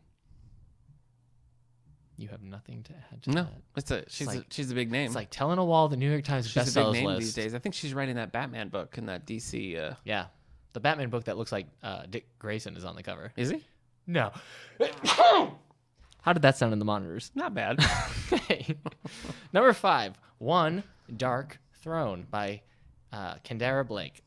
S1: You have nothing to add to
S2: No,
S1: that.
S2: she's a big name.
S1: It's like telling a wall the New York Times
S2: she's a big
S1: bestsellers
S2: name
S1: list.
S2: these days. I think she's writing that Batman book in that DC.
S1: Yeah. The Batman book that looks like Dick Grayson is on the cover.
S2: Is he?
S1: No. How did that sound in the monitors?
S2: Not bad.
S1: Number 5, One Dark Throne by Kendara Blake.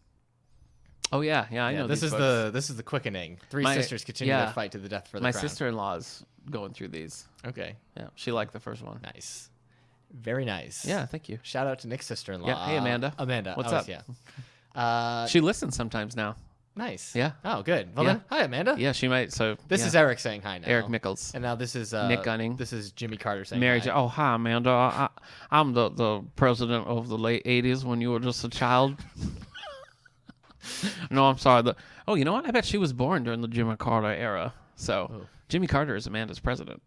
S2: Oh yeah, I know.
S1: This
S2: these
S1: is
S2: books.
S1: this is the quickening. Three
S2: My-
S1: sisters continue
S2: yeah.
S1: their fight to the death for the
S2: My
S1: crown.
S2: sister-in-law's going through these.
S1: Okay.
S2: Yeah, she liked the first one.
S1: Nice. Very nice.
S2: Yeah, thank you.
S1: Shout out to Nick's sister-in-law.
S2: Yeah, hey, Amanda.
S1: Amanda.
S2: What's
S1: Always,
S2: up?
S1: Yeah.
S2: She listens sometimes now.
S1: Nice.
S2: Yeah.
S1: Oh, good. Well
S2: Yeah.
S1: then, hi Amanda.
S2: Yeah, she might. So
S1: This
S2: yeah.
S1: is Eric saying hi now.
S2: Eric Mickles.
S1: And now this is
S2: Nick Gunning.
S1: This is Jimmy Carter saying
S2: Mary
S1: hi.
S2: Jo. Oh, hi, Amanda. I'm the president of the late 80s when you were just a child. No, I'm sorry. Oh, you know what? I bet she was born during the Jimmy Carter era. So
S1: Oh.
S2: Jimmy Carter is Amanda's president.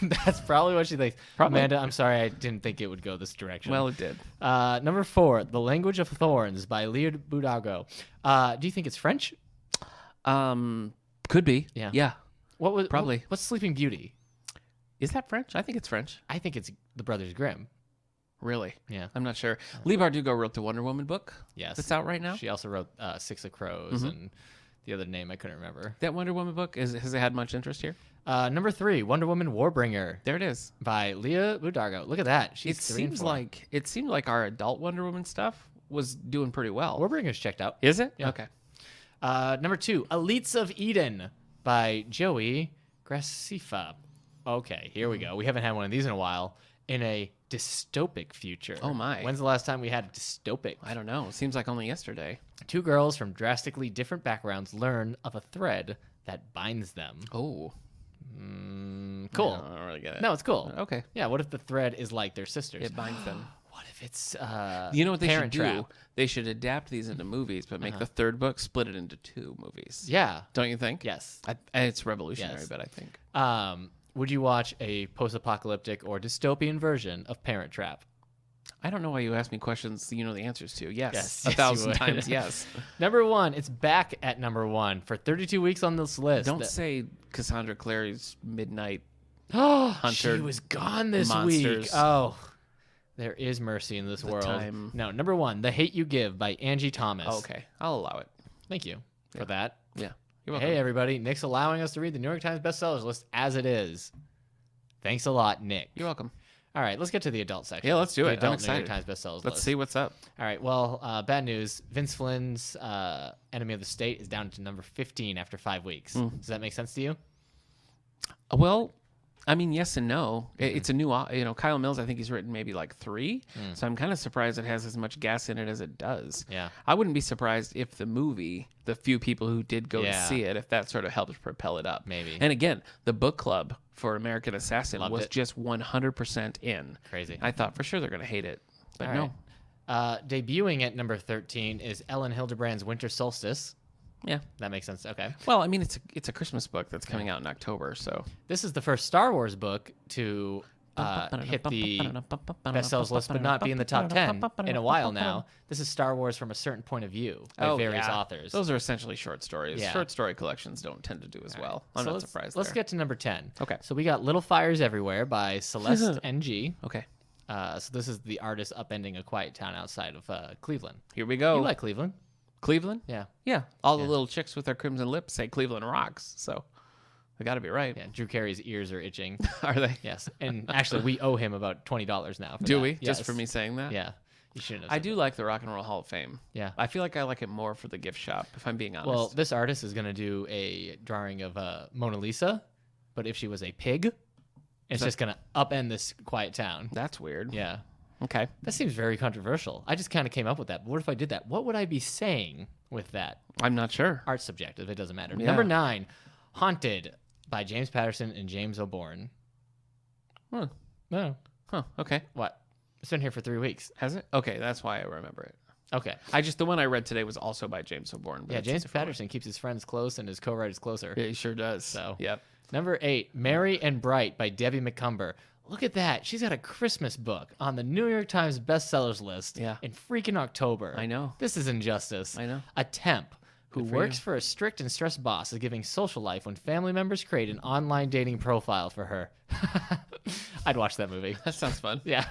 S1: That's probably what she thinks.
S2: Probably.
S1: Amanda, I'm sorry, I didn't think it would go this direction.
S2: Well, it did.
S1: Number 4, The Language of Thorns by Leah Budago. Do you think it's French?
S2: Could be.
S1: Yeah.
S2: Yeah.
S1: What was
S2: Probably.
S1: What's Sleeping Beauty?
S2: Is that French? I think it's French.
S1: I think it's the Brothers Grimm.
S2: Really?
S1: Yeah.
S2: I'm not sure. Leigh Bardugo wrote the Wonder Woman book.
S1: Yes.
S2: That's out right now.
S1: She also wrote Six of Crows and the other name I couldn't remember.
S2: That Wonder Woman book has it had much interest here?
S1: Number 3, Wonder Woman Warbringer
S2: There it is.
S1: by Leah Budago. Look at that. She's
S2: It
S1: 3 and
S2: seems
S1: 4.
S2: like our adult Wonder Woman stuff was doing pretty well.
S1: Warbringer's checked out.
S2: Is it?
S1: Yeah.
S2: Okay.
S1: Number 2, Elites of Eden by Joey Graceffa. Okay, here we go. We haven't had one of these in a while. In a dystopic future.
S2: Oh, my.
S1: When's the last time we had a dystopic?
S2: I don't know. It seems like only yesterday.
S1: 2 girls from drastically different backgrounds learn of a thread that binds them.
S2: Oh.
S1: Cool.
S2: No, I don't really get it.
S1: No, it's cool.
S2: Okay.
S1: Yeah, what if the thread is like their sisters?
S2: It binds them.
S1: What if it's
S2: You know what they should
S1: Parent
S2: do?
S1: Trap?
S2: They should adapt these into movies, but make the third book split it into 2 movies.
S1: Yeah.
S2: Don't you think?
S1: Yes.
S2: It's revolutionary,
S1: Yes.
S2: but I think.
S1: Would you watch a post-apocalyptic or dystopian version of Parent Trap?
S2: I don't know why you ask me questions you know the answers to. Yes.
S1: Yes,
S2: A
S1: yes, you
S2: 1,000
S1: would.
S2: times yes.
S1: Number 1, it's back at number 1 for 32 weeks on this list.
S2: Don't say Cassandra Clary's Midnight.
S1: Oh,
S2: Hunter
S1: she was gone this
S2: monsters.
S1: week. Oh, there is mercy in this world.
S2: time.
S1: No, number 1, The Hate You Give by Angie Thomas.
S2: Oh, okay. I'll allow it.
S1: Thank you for that.
S2: Yeah. You're welcome.
S1: Hey, everybody. Nick's allowing us to read the New York Times bestsellers list as it is. Thanks a lot, Nick.
S2: You're welcome.
S1: All right, let's get to the adult section.
S2: Yeah, let's do
S1: The
S2: it. I'm
S1: adult New York
S2: excited.
S1: Times bestsellers
S2: Let's
S1: list.
S2: see what's up.
S1: All right, well, bad news. Vince Flynn's Enemy of the State is down to number 15 after 5 weeks. Does that make sense to you?
S2: Well, I mean, yes and no. It's a new, Kyle Mills, I think he's written maybe like 3. So I'm kind of surprised it has as much gas in it as it does.
S1: Yeah.
S2: I wouldn't be surprised if the movie, the few people who did go to
S1: Yeah.
S2: see it, if that sort of helped propel it up.
S1: Maybe.
S2: And again, the book club for American Assassin
S1: Loved
S2: was
S1: it.
S2: just 100% in.
S1: Crazy.
S2: I thought for sure they're going to hate it. But
S1: All
S2: no.
S1: right. Debuting at number 13 is Ellen Hildebrand's Winter Solstice.
S2: Yeah.
S1: That makes sense. Okay.
S2: Well, I mean, it's a Christmas book that's coming out in October, so.
S1: This is the first Star Wars book to hit the bestsellers list, but not be in the top 10 in a while now. This is Star Wars from a certain point of view by various authors.
S2: Those are essentially short stories.
S1: Yeah.
S2: Short story collections don't tend to do as well. I'm
S1: So
S2: not
S1: let's-
S2: surprised.
S1: Let's
S2: there.
S1: get to number 10.
S2: Okay.
S1: So we got Little Fires Everywhere by Celeste NG.
S2: Okay.
S1: So this is the artist upending a quiet town outside of Cleveland.
S2: Here we go.
S1: You like Cleveland?
S2: Cleveland?
S1: Yeah.
S2: Yeah. All the little chicks with their crimson lips say Cleveland rocks. So I got to be right.
S1: Yeah. Drew Carey's ears are itching.
S2: Are they?
S1: Yes. And actually, we owe him about $20 now. For
S2: Do
S1: that.
S2: we?
S1: Yes.
S2: Just for me saying that?
S1: Yeah. You shouldn't have
S2: I
S1: said
S2: do like the Rock and Roll Hall of Fame.
S1: Yeah.
S2: I feel like I like it more for the gift shop, if I'm being honest.
S1: Well, this artist is going to do a drawing of Mona Lisa, but if she was a pig, it's just going to upend this quiet town.
S2: That's weird.
S1: Yeah.
S2: Okay.
S1: That seems very controversial. I just kind of came up with that. But what if I did that? What would I be saying with that?
S2: I'm not sure.
S1: Art's subjective. It doesn't matter.
S2: Yeah.
S1: Number 9, Haunted by James Patterson and James O'Bourne.
S2: Huh.
S1: No.
S2: Huh. Okay.
S1: What? It's been here for 3 weeks.
S2: Has it? Okay, that's why I remember it.
S1: Okay.
S2: The one I read today was also by James O'Bourne. But
S1: Yeah,
S2: it's a
S1: James
S2: different
S1: Patterson keeps his friends close and his co-writers closer.
S2: one. Yeah, he sure does.
S1: So,
S2: yep.
S1: Number 8, Merry and Bright by Debbie McCumber. Look at that. She's got a Christmas book on the New York Times bestsellers list
S2: Yeah.
S1: in freaking October.
S2: I know.
S1: This is injustice.
S2: I know.
S1: A temp who
S2: Good for
S1: works
S2: you.
S1: for a strict and stressed boss is giving social life when family members create an online dating profile for her. I'd watch that movie.
S2: That sounds fun.
S1: Yeah.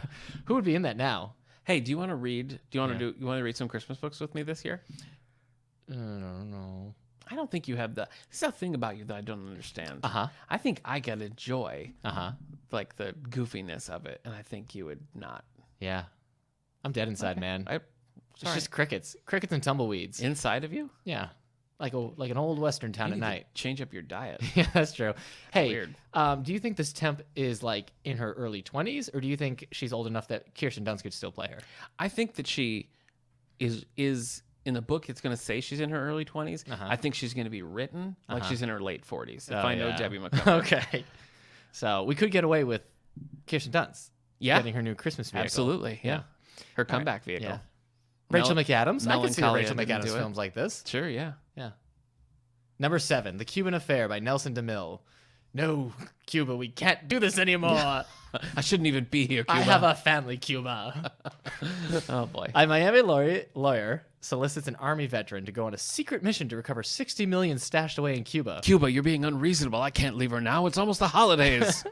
S1: Who would be in that now?
S2: Hey, do you want to read? Do you want
S1: Yeah.
S2: to do? You want to read some Christmas books with me this year?
S1: I don't know.
S2: I don't think you have the. This is a thing about you that I don't understand.
S1: Uh-huh.
S2: I think I gotta enjoy
S1: Uh-huh.
S2: like the goofiness of it, and I think you would not.
S1: Yeah. I'm dead inside, man.
S2: I,
S1: It's
S2: sorry.
S1: just crickets. Crickets and tumbleweeds.
S2: Inside of you.
S1: Yeah. Like an old western town
S2: You
S1: at
S2: need to
S1: night.
S2: change up your diet.
S1: Yeah, that's true. Hey,
S2: Weird.
S1: Do you think this temp is like in her early 20s, or do you think she's old enough that Kirsten Dunst could still play her?
S2: I think that she is in the book. It's going to say she's in her early 20s.
S1: Uh-huh.
S2: I think she's going to be written like she's in her late 40s. If
S1: Oh,
S2: I know
S1: yeah.
S2: Debbie McCumber.
S1: Okay. So we could get away with Kirsten Dunst getting her new Christmas vehicle.
S2: Absolutely. Yeah. Her comeback vehicle.
S1: Yeah. Rachel McAdams. I could see a
S2: Melancholia
S1: Rachel
S2: didn't
S1: McAdams
S2: do it.
S1: films like this.
S2: Sure. Yeah.
S1: Yeah. Number 7, The Cuban Affair by Nelson DeMille. No, Cuba, we can't do this anymore.
S2: I shouldn't even be here, Cuba.
S1: I have a family, Cuba.
S2: Oh boy.
S1: A Miami lawyer solicits an army veteran to go on a secret mission to recover $60 million stashed away in Cuba.
S2: Cuba, you're being unreasonable. I can't leave her now. It's almost the holidays.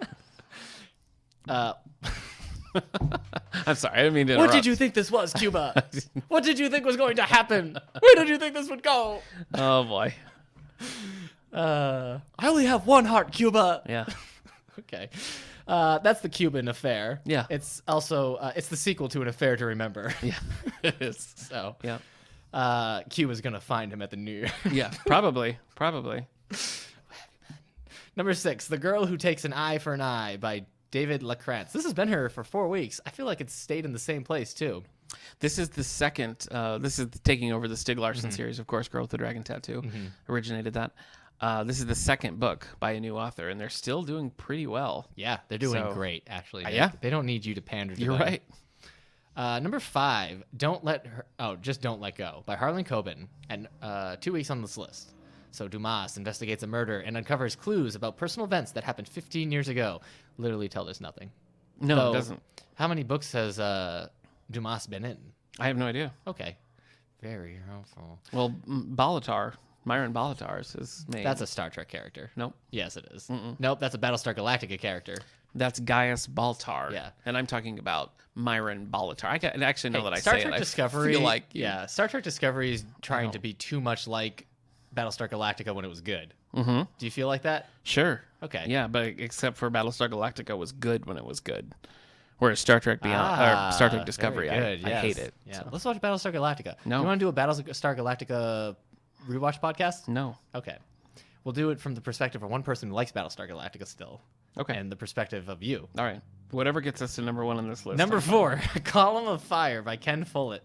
S2: I'm sorry. I didn't mean to interrupt.
S1: What did you think this was, Cuba? What did you think was going to happen? Where did you think this would go?
S2: Oh boy.
S1: I only have one heart, Cuba.
S2: Yeah.
S1: Okay. That's The Cuban Affair.
S2: Yeah.
S1: It's also it's the sequel to An Affair to Remember.
S2: Yeah.
S1: It is. So
S2: Yeah.
S1: Cuba's gonna find him at the New Year.
S2: Yeah. Probably.
S1: Number 6, The Girl Who Takes an Eye for an Eye by David LaCrantz. This has been here for 4 weeks. I feel like it's stayed in the same place too.
S2: This is the second. This is taking over the Stig Larsson series, of course. Girl with the Dragon Tattoo originated that. This is the second book by a new author, and they're still doing pretty well.
S1: Yeah, they're doing
S2: So-
S1: great actually.
S2: yeah.
S1: They don't need you to pander to
S2: You're
S1: them.
S2: right.
S1: Number 5, Just Don't Let Go by Harlan Coben, and 2 weeks on this list. So Dumas investigates a murder and uncovers clues about personal events that happened 15 years ago. Literally tell us nothing.
S2: No,
S1: Though,
S2: it doesn't.
S1: How many books has Dumas been in?
S2: I have no idea.
S1: Okay. Very helpful.
S2: Well, Myron Bolitar is his name.
S1: That's a Star Trek character.
S2: Nope.
S1: Yes, it is. Nope, that's a Battlestar Galactica character.
S2: That's Gaius Baltar.
S1: Yeah.
S2: And I'm talking about Myron Bolitar. I actually know that I
S1: Star
S2: say
S1: Trek
S2: it.
S1: Discovery.
S2: I feel like
S1: Star Trek Discovery is trying to be too much like Battlestar Galactica when it was good. Mm-hmm. Do you feel like that?
S2: Sure.
S1: Okay.
S2: Yeah, but except for Battlestar Galactica was good when it was good. Whereas Star Trek Beyond or Star Trek Discovery,
S1: very good,
S2: I
S1: yes.
S2: hate it.
S1: Yeah.
S2: So.
S1: Let's watch Battlestar Galactica.
S2: No.
S1: You want to do a Battlestar Galactica rewatch podcast?
S2: No.
S1: Okay. We'll do it from the perspective of one person who likes Battlestar Galactica still.
S2: Okay.
S1: And the perspective of you.
S2: All right. Whatever gets us to number 1 on this list.
S1: Number 4, Column of Fire by Ken Follett.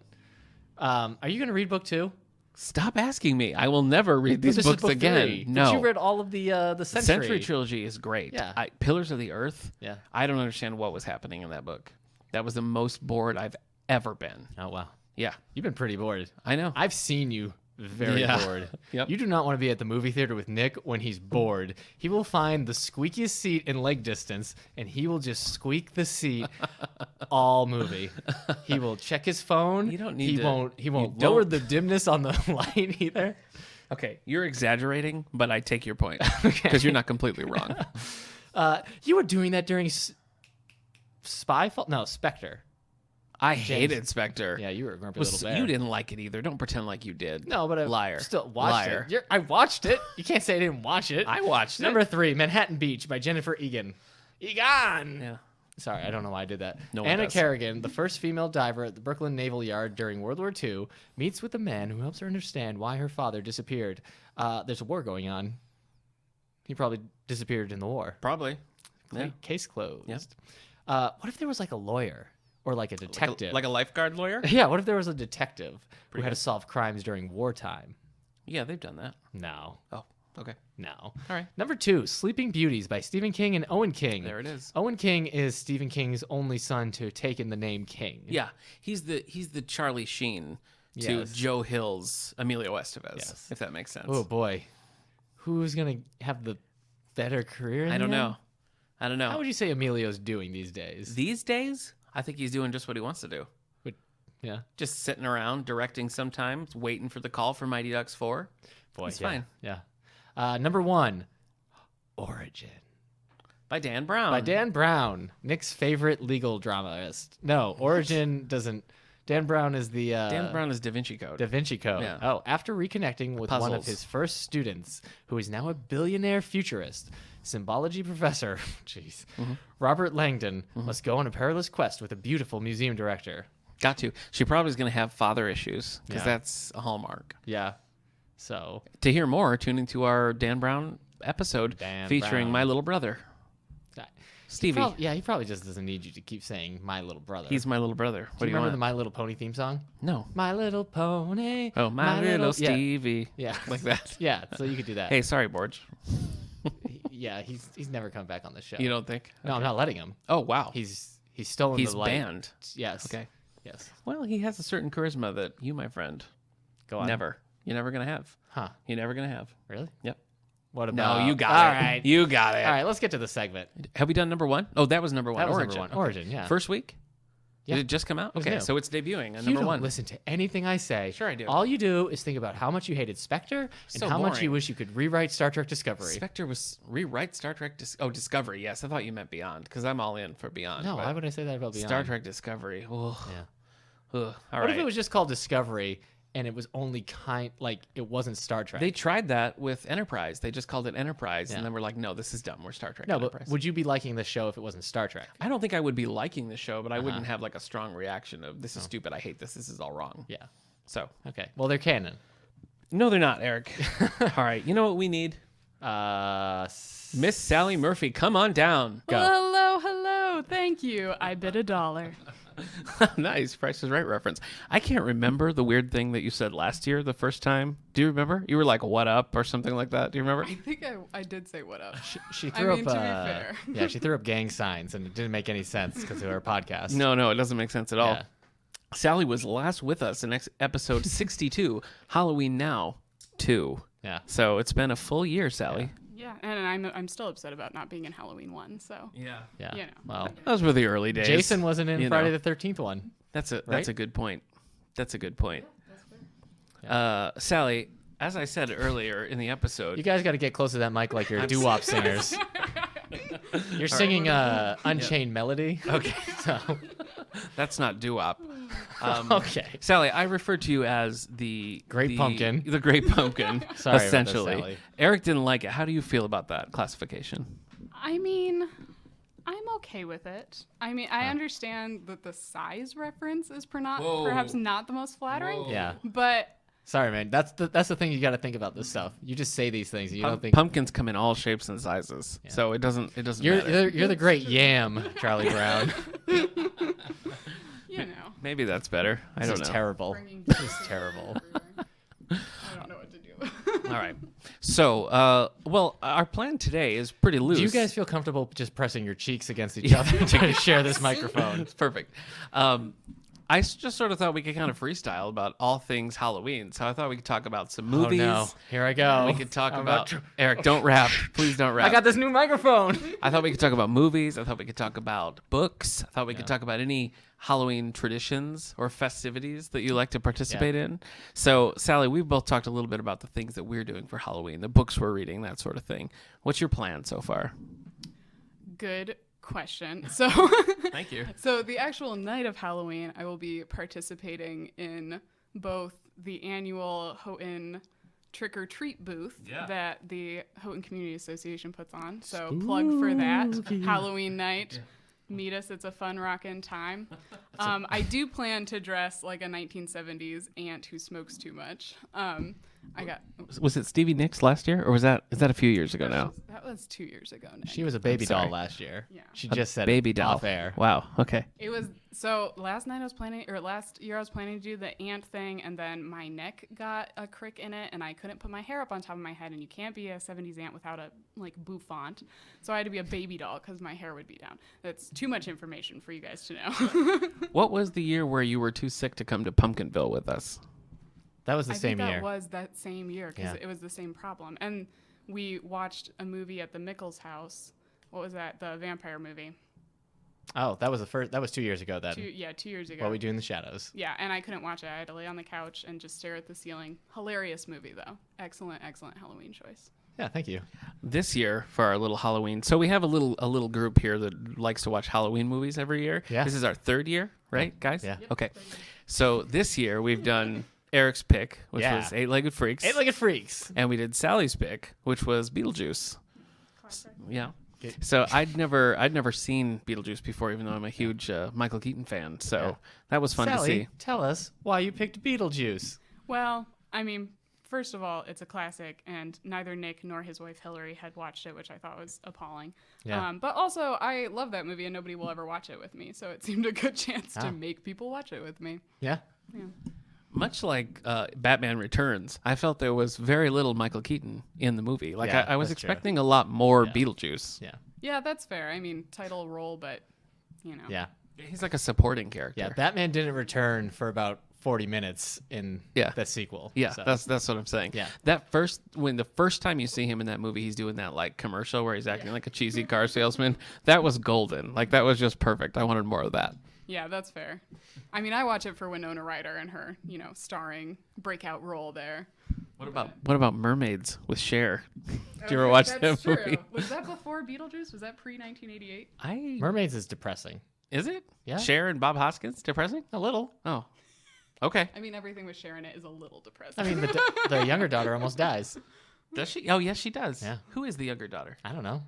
S1: Are you going to read book 2?
S2: Stop asking me. I will never read these
S1: This is
S2: books
S1: book
S2: again.
S1: 3.
S2: No.
S1: But you read all of the Century.
S2: Century Trilogy is great.
S1: Yeah.
S2: Pillars of the Earth.
S1: Yeah.
S2: I don't understand what was happening in that book. That was the most bored I've ever been.
S1: Oh, wow.
S2: Yeah.
S1: You've been pretty bored.
S2: I know.
S1: I've seen you very
S2: Yeah.
S1: bored.
S2: Yep.
S1: You do not want to be at the movie theater with Nick when he's bored. He will find the squeakiest seat in leg distance, and he will just squeak the seat all movie. He will check his phone.
S2: You don't need
S1: he
S2: to-
S1: won't. He won't
S2: you
S1: lower
S2: don't-
S1: the dimness on the light either.
S2: Okay, you're exaggerating, but I take your point because you're not completely wrong.
S1: You were doing that during Spyfall. No, Spectre.
S2: I hated Spectre.
S1: Yeah, you were a grumpy little bear.
S2: You didn't like it either. Don't pretend like you did.
S1: No, but I
S2: Liar.
S1: still watched
S2: Liar.
S1: it. I watched it. You can't say I didn't watch it.
S2: I watched it.
S1: Number 3, Manhattan Beach by Jennifer Egan. Egan!
S2: Yeah.
S1: Sorry, I don't know why I did that.
S2: No one
S1: Anna
S2: does.
S1: Kerrigan, the first female diver at the Brooklyn Naval Yard during World War II, meets with a man who helps her understand why her father disappeared. There's a war going on. He probably disappeared in the war.
S2: Probably. Yeah.
S1: Case closed.
S2: Yep.
S1: What if there was like a lawyer or like a detective?
S2: Like a lifeguard lawyer?
S1: Yeah, what if there was a detective who had
S2: good.
S1: to solve crimes during wartime?
S2: Yeah, they've done that.
S1: No.
S2: Oh, okay.
S1: No.
S2: All right.
S1: Number 2, Sleeping Beauties by Stephen King and Owen King.
S2: There it is.
S1: Owen King is Stephen King's only son to take in the name King.
S2: Yeah, he's the Charlie Sheen to
S1: Yes.
S2: Joe Hill's Emilio Estevez,
S1: Yes.
S2: if that makes sense.
S1: Oh boy, who's gonna have the better career?
S2: I don't know. I don't know.
S1: How would you say Emilio's doing these days?
S2: These days, I think he's doing just what he wants to do.
S1: Yeah,
S2: Just sitting around, directing sometimes, waiting for the call for Mighty Ducks 4.
S1: boy,
S2: It's
S1: yeah,
S2: fine.
S1: Yeah. Number 1, Origin
S2: By Dan Brown.
S1: by Dan Brown, Nick's favorite legal dramatist. No, Origin doesn't. Dan Brown is the
S2: Dan Brown is Da Vinci Code.
S1: Da Vinci Code.
S2: Yeah.
S1: Oh, after reconnecting with one of
S2: Puzzles.
S1: his first students, who is now a billionaire futurist, symbology professor, jeez, Robert Langdon must go on a perilous quest with a beautiful museum director.
S2: Got to. She probably is going to have father issues because
S1: Yeah.
S2: that's a hallmark.
S1: Yeah. So,
S2: To hear more, tune into our Dan Brown episode
S1: Dan
S2: featuring
S1: Brown.
S2: my little brother, Stevie.
S1: he probably just doesn't need you to keep saying "My Little Brother."
S2: He's my little brother. What
S1: do
S2: do
S1: you
S2: you
S1: remember
S2: want?
S1: the My Little Pony theme song?
S2: No.
S1: My Little Pony.
S2: Oh, my little
S1: yeah.
S2: Stevie.
S1: Yeah.
S2: Like that.
S1: Yeah. So you could do that.
S2: Hey, sorry, Borge.
S1: Yeah. He's never come back on the show.
S2: You don't think?
S1: No, I'm not letting him.
S2: Oh, wow.
S1: He's stolen
S2: He's
S1: the light.
S2: banned.
S1: Yes.
S2: Okay.
S1: Yes.
S2: Well, he has a certain charisma that you, my friend,
S1: Go on.
S2: you're never going to have.
S1: Huh.
S2: You're never going to have.
S1: Really?
S2: Yep.
S1: What
S2: No,
S1: about?
S2: you got
S1: All
S2: it.
S1: right.
S2: You got it.
S1: All right. Let's get to the segment.
S2: Have we done number 1? Oh, that was number 1.
S1: That was
S2: Origin.
S1: number 1.
S2: Okay.
S1: Origin. Yeah.
S2: First week?
S1: Yeah.
S2: Did it just come out?
S1: was
S2: Okay,
S1: new.
S2: so it's debuting at
S1: You
S2: number
S1: don't
S2: 1.
S1: listen to anything I say.
S2: Sure I do.
S1: All you do is think about how much you hated Spectre and
S2: So
S1: how much
S2: boring.
S1: you wish you could rewrite Star Trek Discovery.
S2: Spectre was rewrite Star Trek. Discovery. Yes, I thought you meant Beyond because I'm all in for Beyond.
S1: No,
S2: but
S1: why would I say that about Beyond?
S2: Star Trek Discovery. Ugh.
S1: Yeah.
S2: Ugh. All
S1: What
S2: right.
S1: if it was just called Discovery and it was only it wasn't Star Trek?
S2: They tried that with Enterprise. They just called it Enterprise,
S1: Yeah.
S2: and then we're like, no, this is dumb. We're Star Trek
S1: no,
S2: Enterprise.
S1: but would you be liking the show if it wasn't Star Trek?
S2: I don't think I would be liking the show, but I
S1: Uh-huh.
S2: wouldn't have like a strong reaction of this is stupid. I hate this. This is all wrong.
S1: Yeah.
S2: So
S1: Okay. Well, they're canon.
S2: no, they're not, Eric. All right. You know what we need? Miss Sally Murphy, come on down.
S1: Go.
S3: Well, hello. Thank you. I bid $1.
S2: Nice. Price is Right reference. I can't remember the weird thing that you said last year, the first time. Do you remember? You were like, what up? Or something like that. Do you remember?
S3: I think I did say what up.
S1: She
S3: I
S1: threw
S3: mean,
S1: up.
S3: to be fair.
S1: Yeah, she threw up gang signs, and it didn't make any sense because of our podcast.
S2: No, it doesn't make sense at all.
S1: Yeah.
S2: Sally was last with us in episode 62, Halloween Now 2.
S1: Yeah.
S2: So it's been a full year, Sally.
S3: Yeah, and I'm still upset about not being in Halloween 1. So
S2: Yeah.
S1: Yeah.
S3: You know.
S1: Well,
S2: Those were the early days.
S1: Jason wasn't in
S2: You
S1: Friday
S2: know.
S1: the 13th one.
S2: That's
S1: right?
S2: a good point. That's a good point. Sally, as I said earlier in the episode,
S1: You guys got to get close to that mic like you're doo-wop singers. You're singing Unchained Melody. Okay. So,
S2: that's not doo-wop.
S1: okay.
S2: Sally, I referred to you as the
S1: Great Pumpkin.
S2: The Great Pumpkin,
S1: Sorry about that,
S2: essentially.
S1: Sally.
S2: Eric didn't like it. How do you feel about that classification?
S3: I mean, I'm okay with it. I mean, I understand that the size reference is perhaps not the most flattering.
S1: Yeah.
S3: But
S1: Sorry, man. That's the thing you got to think about this stuff. You just say these things. And you don't think
S2: Pumpkins come in all shapes and sizes, so it doesn't matter.
S1: you're the great yam, Charlie Brown.
S3: you know,
S2: Maybe that's better. I
S1: This
S2: don't
S1: is
S2: know.
S1: terrible.
S3: bringing
S1: This is terrible.
S3: I don't know what to do.
S2: All right. So, well, our plan today is pretty loose.
S1: Do you guys feel comfortable just pressing your cheeks against each other to share this microphone?
S2: It's perfect. I just sort of thought we could kind of freestyle about all things Halloween. So I thought we could talk about some movies.
S1: Oh no! Here I go.
S2: We could talk
S1: I'm
S2: about Eric. Don't rap, please don't rap.
S1: I got this new microphone.
S2: I thought we could talk about movies. I thought we could talk about books. I thought we could talk about any Halloween traditions or festivities that you like to participate in. So, Sally, we've both talked a little bit about the things that we're doing for Halloween, the books we're reading, that sort of thing. What's your plan so far?
S3: Good question. So
S2: Thank you.
S3: So the actual night of Halloween, I will be participating in both the annual Houghton Trick or Treat booth that the Houghton Community Association puts on. So plug for that Halloween night. meet us. It's a fun rockin' time. I do plan to dress like a 1970s aunt who smokes too much.
S2: Was it Stevie Nicks last year, or is that a few years ago now?
S3: That was 2 years ago now.
S1: She was a baby
S2: sorry.
S1: doll last year.
S3: Yeah.
S1: She just said
S2: Baby
S1: it
S2: doll.
S1: off air.
S2: Wow. Okay.
S3: It was so last year I was planning to do the ant thing, and then my neck got a crick in it, and I couldn't put my hair up on top of my head, and you can't be a 70s ant without a like bouffant. So I had to be a baby doll because my hair would be down. That's too much information for you guys to know.
S2: What was the year where you were too sick to come to Pumpkinville with us?
S1: That was the
S3: I
S1: same
S3: think
S1: year.
S3: that was that same year because
S1: Yeah.
S3: it was the same problem. And we watched a movie at the Mickles house. What was that? The vampire movie.
S1: Oh, that was the first. That was 2 years ago then.
S3: 2 years ago.
S1: What We Do in the Shadows.
S3: Yeah, and I couldn't watch it. I had to lay on the couch and just stare at the ceiling. Hilarious movie, though. Excellent Halloween choice.
S1: Yeah, thank you.
S2: This year for our little Halloween. So we have a little group here that likes to watch Halloween movies every year.
S1: Yeah.
S2: This is our third year, right, guys?
S1: Yeah.
S3: Yep.
S2: Okay. So this year we've done Eric's pick, which
S1: Yeah.
S2: was Eight-Legged Freaks.
S1: Eight-Legged Freaks.
S2: And we did Sally's pick, which was Beetlejuice.
S3: Classic.
S2: Yeah.
S1: Okay.
S2: So I'd never seen Beetlejuice before, even though I'm a huge Michael Keaton fan. So
S1: Yeah.
S2: that was fun
S1: Sally,
S2: to see.
S1: tell us why you picked Beetlejuice.
S3: Well, I mean, first of all, it's a classic, and neither Nick nor his wife Hillary had watched it, which I thought was appalling.
S1: Yeah.
S3: But also, I love that movie, and nobody will ever watch it with me, so it seemed a good chance
S1: Oh.
S3: to make people watch it with me.
S1: Yeah.
S3: Yeah.
S2: Much like Batman Returns, I felt there was very little Michael Keaton in the movie. Like
S1: Yeah,
S2: I was
S1: that's true.
S2: expecting a lot more
S1: Yeah.
S2: Beetlejuice.
S1: Yeah.
S3: Yeah, that's fair. I mean, title role, but, you know.
S1: Yeah.
S2: He's like a supporting character.
S1: Yeah. Batman didn't return for about 40 minutes in the sequel.
S2: Yeah,
S1: so.
S2: that's what I'm saying.
S1: Yeah.
S2: When the first time you see him in that movie, he's doing that like commercial where he's acting like a cheesy car salesman. That was golden. Like that was just perfect. I wanted more of that.
S3: Yeah, that's fair. I mean, I watch it for Winona Ryder and her, starring breakout role there.
S2: What about Mermaids with Cher? Did you ever watch that
S3: true.
S2: movie?
S3: Was that before Beetlejuice? Was that pre-1988?
S1: Mermaids is depressing.
S2: Is it?
S1: Yeah.
S2: Cher and Bob Hoskins depressing?
S1: A little.
S2: Oh, okay.
S3: I mean, everything with Cher in it is a little depressing.
S1: I mean, the younger daughter almost dies.
S2: Does she? Oh, yes, she does.
S1: Yeah.
S2: Who is the younger daughter?
S1: I don't know.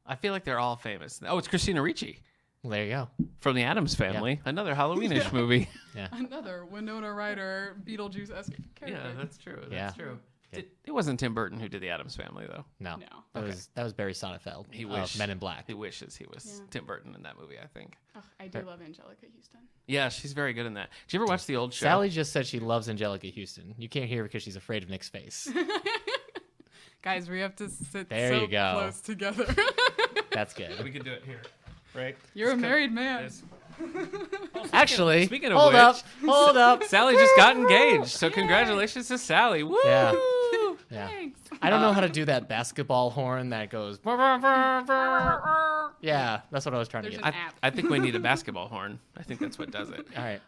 S2: I feel like they're all famous. Oh, it's Christina Ricci
S1: Well, there you go.
S2: from the Addams Family. Another Halloweenish movie.
S1: Yeah.
S3: Another Winona Ryder Beetlejuice-esque character.
S2: Yeah, that's true. That's
S1: Yeah.
S2: true.
S1: Yeah.
S2: It wasn't Tim Burton who did the Addams Family, though.
S1: No.
S3: No.
S1: That was Barry Sonnenfeld.
S2: He
S1: of
S2: wished.
S1: Men in Black.
S2: He wishes he was
S3: Yeah.
S2: Tim Burton in that movie, I think.
S3: Oh, I do love Angelica Houston.
S2: Yeah, she's very good in that. Did you ever watch the old show?
S1: Sally just said she loves Angelica Houston. You can't hear her because she's afraid of Nick's face.
S3: Guys, we have to sit
S1: There
S3: so
S1: you go.
S3: close together.
S1: That's good.
S2: We can do it here, right?
S3: You're a married man.
S1: Actually,
S2: speaking of
S1: hold
S2: which-
S1: up. Hold up.
S2: Sally just got engaged, so congratulations to Sally. Woo!
S1: Yeah. Yeah.
S3: Thanks.
S1: I don't know how to do that basketball horn that goes. Yeah, that's what I was trying to
S3: There's
S1: get.
S3: an app.
S2: I think we need a basketball horn. I think that's what does it.
S1: All right.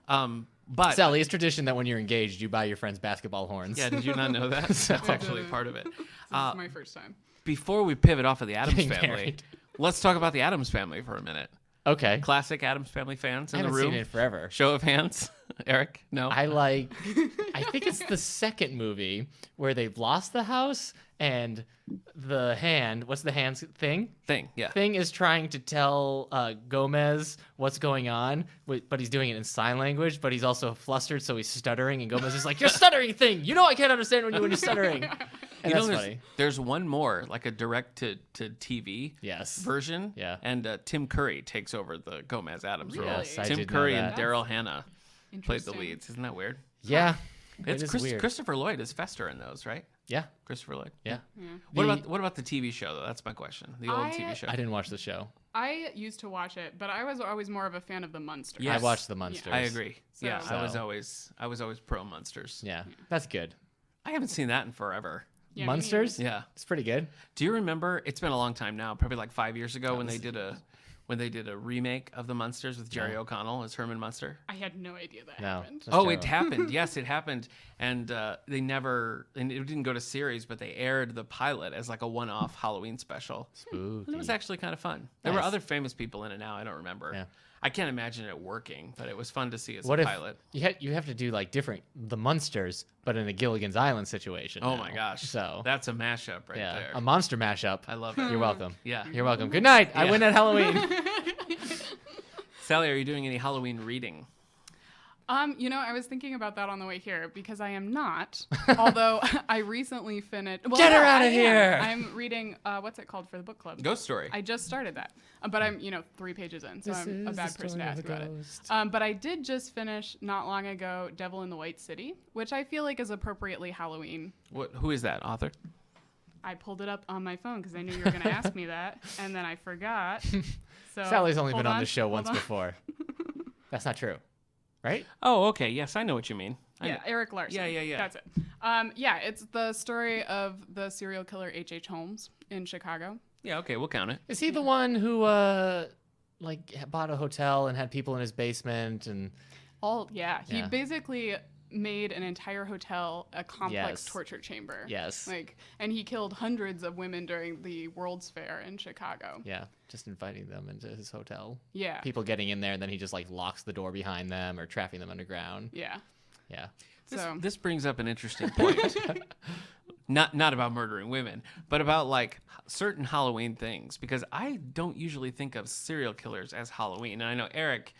S2: But
S1: Sally, it's tradition that when you're engaged, you buy your friends basketball horns.
S2: yeah, did you not know that? That's actually part of it.
S3: This is my first time.
S2: Before we pivot off of the Addams
S1: Getting
S2: Family,
S1: married.
S2: let's talk about the Addams Family for a minute.
S1: Okay.
S2: Classic Addams Family fans
S1: I
S2: in the
S1: haven't
S2: room.
S1: seen it forever.
S2: Show of hands. Eric, no.
S1: I think it's the second movie where they've lost the house and the hand, what's the hand's thing?
S2: Thing, yeah.
S1: Thing is trying to tell Gomez what's going on, but he's doing it in sign language, but he's also flustered, so he's stuttering, and Gomez is like, "You're stuttering, Thing! You know I can't understand when you're stuttering." And that's funny.
S2: There's one more, like a direct to TV
S1: Yes.
S2: version.
S1: Yeah.
S2: And Tim Curry takes over the Gomez Adams role.
S3: Yes,
S1: I
S2: Tim
S1: did know
S2: Curry
S1: that.
S2: and Daryl Hannah played the
S3: Interesting.
S2: leads. Isn't that weird?
S1: Yeah.
S2: It's
S1: it is weird.
S2: Christopher Lloyd is Fester in those, right?
S1: Yeah.
S2: Christopher Lloyd.
S1: Yeah.
S2: What about the TV show though? That's my question. The old
S3: I-
S2: TV show.
S1: I didn't watch the show.
S3: I used to watch it, but I was always more of a fan of the Munsters.
S2: Yes.
S1: I watched the Munsters.
S2: I agree.
S3: So-
S2: Yeah, I was
S1: So-
S2: always pro Munsters.
S1: Yeah. That's good.
S2: I haven't seen that in forever.
S3: Yeah, me
S1: Munsters?
S2: Yeah.
S1: It's pretty good.
S2: Do you remember? It's been a long time now, probably like 5 years ago when they did a remake of the Munsters with Jerry O'Connell as Herman Munster.
S3: I had no idea that
S1: No.
S3: happened.
S1: That's
S2: Oh, it
S1: terrible.
S2: happened. Yes, it happened. And and it didn't go to series, but they aired the pilot as like a one-off Halloween special. And it was actually kind of fun. There were
S1: Nice.
S2: other famous people in it now. I don't remember.
S1: Yeah.
S2: I can't imagine it working, but it was fun to see as
S1: What
S2: a
S1: if
S2: pilot.
S1: you have to do like different the Munsters, but in a Gilligan's Island situation?
S2: Oh
S1: now.
S2: my gosh.
S1: So
S2: That's a mashup right
S1: yeah,
S2: there.
S1: a monster mashup.
S2: I love it.
S1: You're welcome.
S2: Yeah.
S1: You're welcome. Good night. I
S2: Yeah.
S1: win at Halloween.
S2: Sally, are you doing any Halloween reading?
S3: I was thinking about that on the way here because I am not. Although I recently finished. Well,
S1: Get her
S3: yeah,
S1: outta
S3: I am.
S1: here!
S3: I'm reading. What's it called for the book club?
S2: Ghost Story.
S3: I just started that, but I'm 3 pages in, so I'm a bad person to ask about it.
S1: ghost.
S3: But I did just finish not long ago Devil in the White City, which I feel like is appropriately Halloween.
S2: Who is that author?
S3: I pulled it up on my phone because I knew you were going to ask me that, and then I forgot. So
S1: Sally's only been
S3: hold
S1: on the show
S3: hold
S1: once
S3: on.
S1: before. That's not true, right?
S2: Oh, okay. Yes, I know what you mean.
S3: Yeah, Eric Larson.
S2: Yeah.
S3: That's it. It's the story of the serial killer H.H. Holmes in Chicago.
S2: Yeah, okay, we'll count it.
S1: Is he the one who bought a hotel and had people in his basement and?
S3: He
S1: Yeah.
S3: basically made an entire hotel a complex
S1: Yes.
S3: torture chamber.
S1: Yes.
S3: And he killed hundreds of women during the World's Fair in Chicago.
S1: Yeah, just inviting them into his hotel.
S3: Yeah.
S1: People getting in there, and then he just locks the door behind them or trapping them underground.
S3: Yeah.
S1: Yeah.
S2: This brings up an interesting point. Not about murdering women, but about certain Halloween things, because I don't usually think of serial killers as Halloween. And I know, Eric,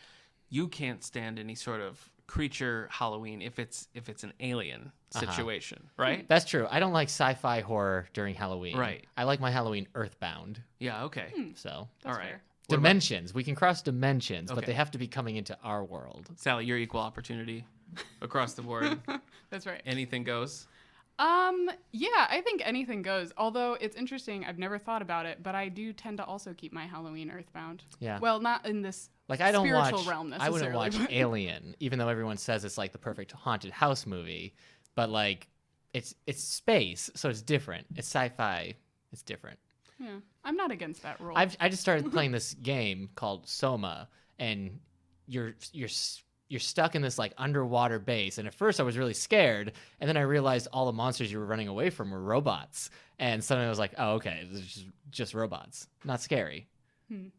S2: you can't stand any sort of creature Halloween if it's an alien situation, right?
S1: That's true. I don't like sci-fi horror during Halloween.
S2: Right.
S1: I like my Halloween Earthbound.
S2: Yeah, okay.
S1: So
S3: That's
S2: All right.
S3: fair.
S1: dimensions. We can cross dimensions, but
S2: Okay.
S1: they have to be coming into our world.
S2: Sally, you're equal opportunity across the board.
S3: That's right.
S2: Anything goes.
S3: I think anything goes. Although it's interesting, I've never thought about it, but I do tend to also keep my Halloween Earthbound.
S1: Yeah.
S3: Well, not in this
S1: I don't
S3: spiritual
S1: watch.
S3: realm
S1: I wouldn't
S3: necessarily.
S1: watch
S3: but-
S1: Alien, even though everyone says it's the perfect haunted house movie. But it's space, so it's different. It's sci-fi. It's different.
S3: Yeah, I'm not against that rule.
S1: I just started playing this game called Soma, and you're stuck in this underwater base. And at first I was really scared, and then I realized all the monsters you were running away from were robots. And suddenly I was like, oh, okay, this is just robots, not scary.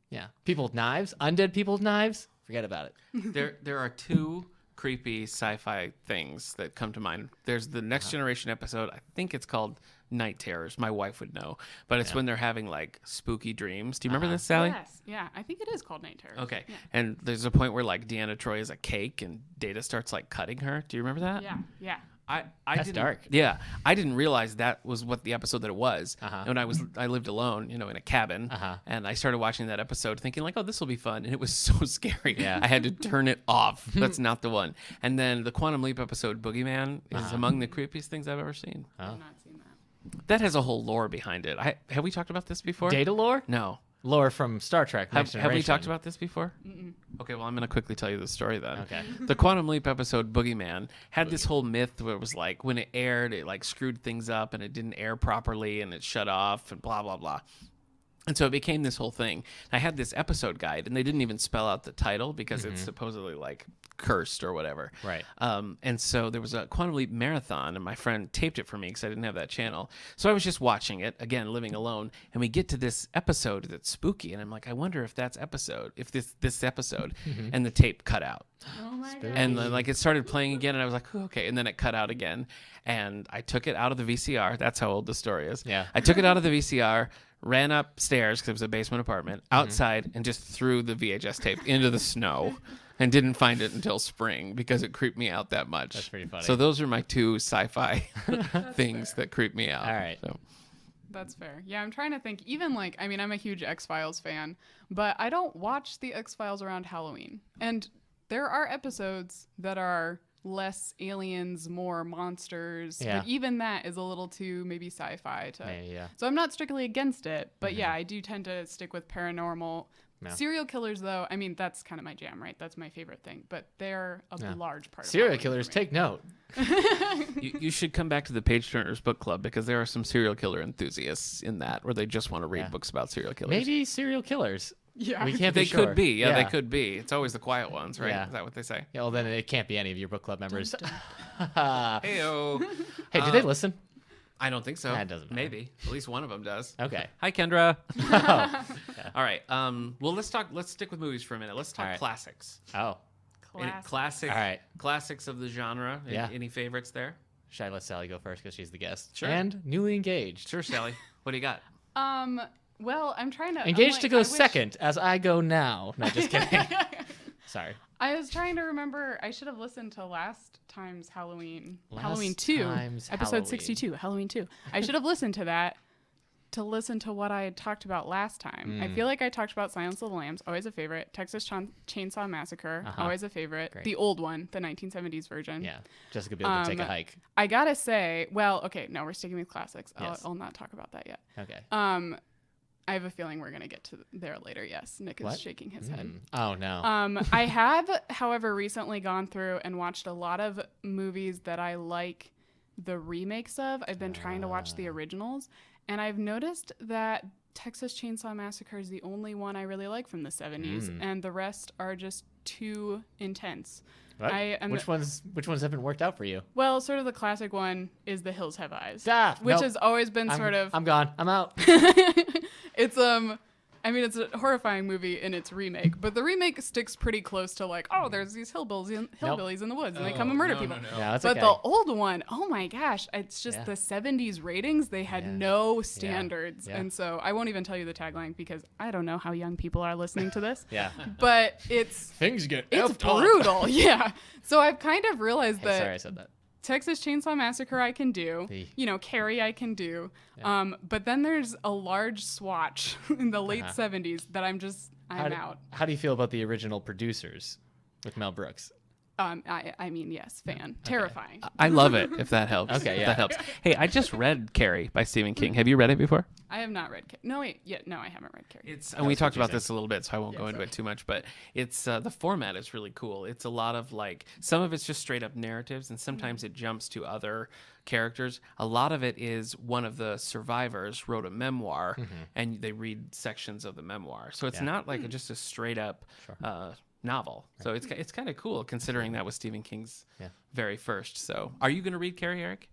S1: Yeah, people with knives, undead people with knives. Forget about it.
S2: There are two creepy sci-fi things that come to mind. There's the Next Generation episode. I think it's called Night Terrors. My wife would know, but it's when they're having spooky dreams. Do you remember this, Sally?
S3: Yes. Yeah, I think it is called Night Terrors.
S2: Okay.
S3: Yeah.
S2: And there's a point where Deanna Troi is a cake and Data starts cutting her. Do you remember that?
S3: Yeah.
S2: I
S1: That's
S2: didn't,
S1: dark.
S2: Yeah, I didn't realize that was what the episode that it was.
S1: Uh-huh.
S2: And I lived alone, in a cabin, and I started watching that episode, thinking oh, this will be fun, and it was so scary.
S1: Yeah.
S2: I had to turn it off. That's not the one. And then the Quantum Leap episode, Boogeyman, is among the creepiest things I've ever seen.
S3: I've not seen that.
S2: That has a whole lore behind it. Have we talked about this before?
S1: Data lore?
S2: No.
S1: Lore from Star Trek. Next
S2: Have we
S1: Generation.
S2: talked about this before? Mm-mm. Okay, well, I'm going to quickly tell you the story then.
S1: Okay.
S2: The Quantum Leap episode, Boogeyman, had this whole myth where it was when it aired, it screwed things up and it didn't air properly and it shut off and blah, blah, blah. And so it became this whole thing. I had this episode guide, and they didn't even spell out the title because it's supposedly cursed or whatever.
S1: Right.
S2: And so there was a Quantum Leap marathon, and my friend taped it for me because I didn't have that channel. So I was just watching it, again, living alone, and we get to this episode that's spooky, and I'm like, I wonder if this episode, and the tape cut out.
S3: Oh my god.
S2: And then it started playing again, and I was like, oh, okay. And then it cut out again. And I took it out of the VCR. That's how old the story is.
S1: Yeah.
S2: I took it out of the VCR, ran upstairs because it was a basement apartment, outside, and just threw the VHS tape into the snow and didn't find it until spring because it creeped me out that much.
S1: That's pretty funny.
S2: So those are my two sci-fi things that creep me out.
S1: All right.
S2: So.
S3: That's fair. Yeah, I'm trying to think. Even I'm a huge X-Files fan, but I don't watch the X-Files around Halloween. And there are episodes that are less aliens, more monsters.
S1: Yeah.
S3: But even that is a little too maybe sci-fi to.
S1: Yeah.
S3: So I'm not strictly against it, but yeah, I do tend to stick with paranormal.
S1: Yeah.
S3: Serial killers, though, that's kind of my jam, right? That's my favorite thing. But they're a large part of
S1: Serial
S3: Halloween
S1: killers,
S3: for me.
S1: take note.
S2: You should come back to the Page Turners book club because there are some serial killer enthusiasts in that where they just want to read books about serial killers.
S1: Maybe serial killers.
S3: Yeah.
S1: We can't
S2: They
S1: be sure.
S2: could be. Yeah, they could be. It's always the quiet ones, right?
S1: Yeah.
S2: Is that what they say?
S1: Yeah, well, then it can't be any of your book club members.
S2: Heyo.
S1: Hey, do they listen?
S2: I don't think so.
S1: That doesn't matter.
S2: Maybe. At least one of them does.
S1: Okay.
S2: Hi, Kendra.
S1: Oh.
S2: All right. Well, let's stick with movies for a minute. Let's talk
S1: All right.
S2: classics.
S1: Oh.
S3: Classic.
S1: All right.
S2: Classics of the genre.
S1: Yeah.
S2: Any favorites there?
S1: Should I let Sally go first because she's the guest?
S2: Sure.
S1: And newly engaged.
S2: Sure, Sally. What do you got?
S3: Well, I'm trying to.
S1: Engaged to go
S3: I wish-
S1: second as I go now. No, just kidding. Sorry.
S3: I was trying to remember. I should have listened to last time's Halloween.
S1: Last
S3: Halloween 2.
S1: time's
S3: Episode
S1: Halloween.
S3: 62. Halloween 2. I should have listened to that to listen to what I had talked about last time. I feel like I talked about Silence of the Lambs. Always a favorite. Texas Chainsaw Massacre. Always a favorite.
S1: Great.
S3: The old one. The 1970s version.
S1: Yeah. Jessica be able to take a hike.
S3: I gotta say, well, okay, no, we're sticking with classics.
S1: Yes.
S3: I'll not talk about that yet.
S1: Okay.
S3: I have a feeling we're gonna get to there later. Yes, Nick is
S1: What?
S3: shaking his head.
S1: Oh, no.
S3: I have, however, recently gone through and watched a lot of movies that I like the remakes of. I've been trying to watch the originals, and I've noticed that Texas Chainsaw Massacre is the only one I really like from the 70s, and the rest are just too intense.
S1: What? Which ones haven't worked out for you?
S3: Well, sort of the classic one is The Hills Have Eyes, which
S1: nope.
S3: has always been sort of.
S1: I'm gone. I'm out.
S3: It's I mean, it's a horrifying movie in its remake, but the remake sticks pretty close to like, oh, there's these hillbillies in the woods, and they come and murder people.
S1: Yeah, that's
S3: but
S1: okay.
S3: the old one, oh my gosh, it's just the 70s ratings. They had no standards,
S1: Yeah.
S3: and so I won't even tell you the tagline because I don't know how young people are listening to this.
S1: Yeah.
S3: But it's
S1: Things get
S3: it's brutal. Yeah. So I've kind of realized that.
S1: Sorry, I said that.
S3: Texas Chainsaw Massacre I can do. Carrie I can do. But then there's a large swatch in the late 70s that I'm out.
S1: How do you feel about the original producers with Mel Brooks?
S3: I mean, yes, fan. Terrifying.
S2: I love it, if that helps.
S1: Okay,
S2: if
S1: yeah.
S2: that helps. Hey, I just read Carrie by Stephen King. Have you read it before?
S3: I have not read Carrie. No, wait. Yeah, no, I haven't read Carrie.
S2: And we talked about this a little bit, so I won't go into it too much, but it's the format is really cool. It's a lot of like, some of it's just straight up narratives, and sometimes it jumps to other characters. A lot of it is one of the survivors wrote a memoir, and they read sections of the memoir. So it's not like just a straight up novel. So it's kind of cool considering that was Stephen King's very first. So are you going to read Carrie, Eric?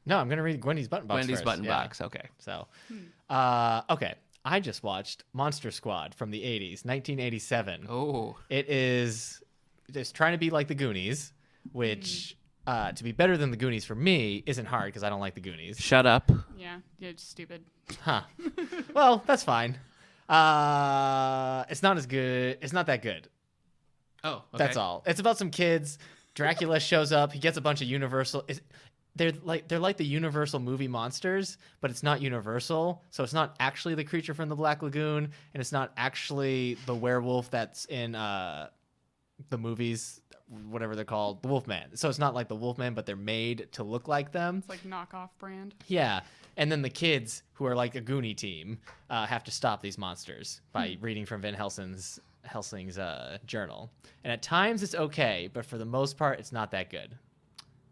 S1: No, I'm going to read Gwendy's Button Box
S2: Wendy's
S1: first.
S2: Button
S1: Yeah.
S2: Box. Okay.
S1: So, okay. I just watched Monster Squad from the 80s, 1987.
S2: Oh.
S1: It's trying to be like the Goonies, which to be better than the Goonies for me isn't hard because I don't like the Goonies.
S2: Shut up.
S3: Yeah, you're just stupid.
S1: Huh. Well, that's fine. It's not as good. It's not that good.
S2: Oh, okay.
S1: That's all. It's about some kids. Dracula shows up. He gets a bunch of Universal. They're like the Universal movie monsters, but it's not Universal. So it's not actually the creature from the Black Lagoon, and it's not actually the werewolf that's in the movies, whatever they're called, the Wolfman. So it's not like the Wolfman, but they're made to look like them.
S3: It's like knockoff brand.
S1: Yeah. And then the kids, who are like a Goonie team, have to stop these monsters by reading from Van Helsing's journal. And at times it's okay, but for the most part, it's not that good.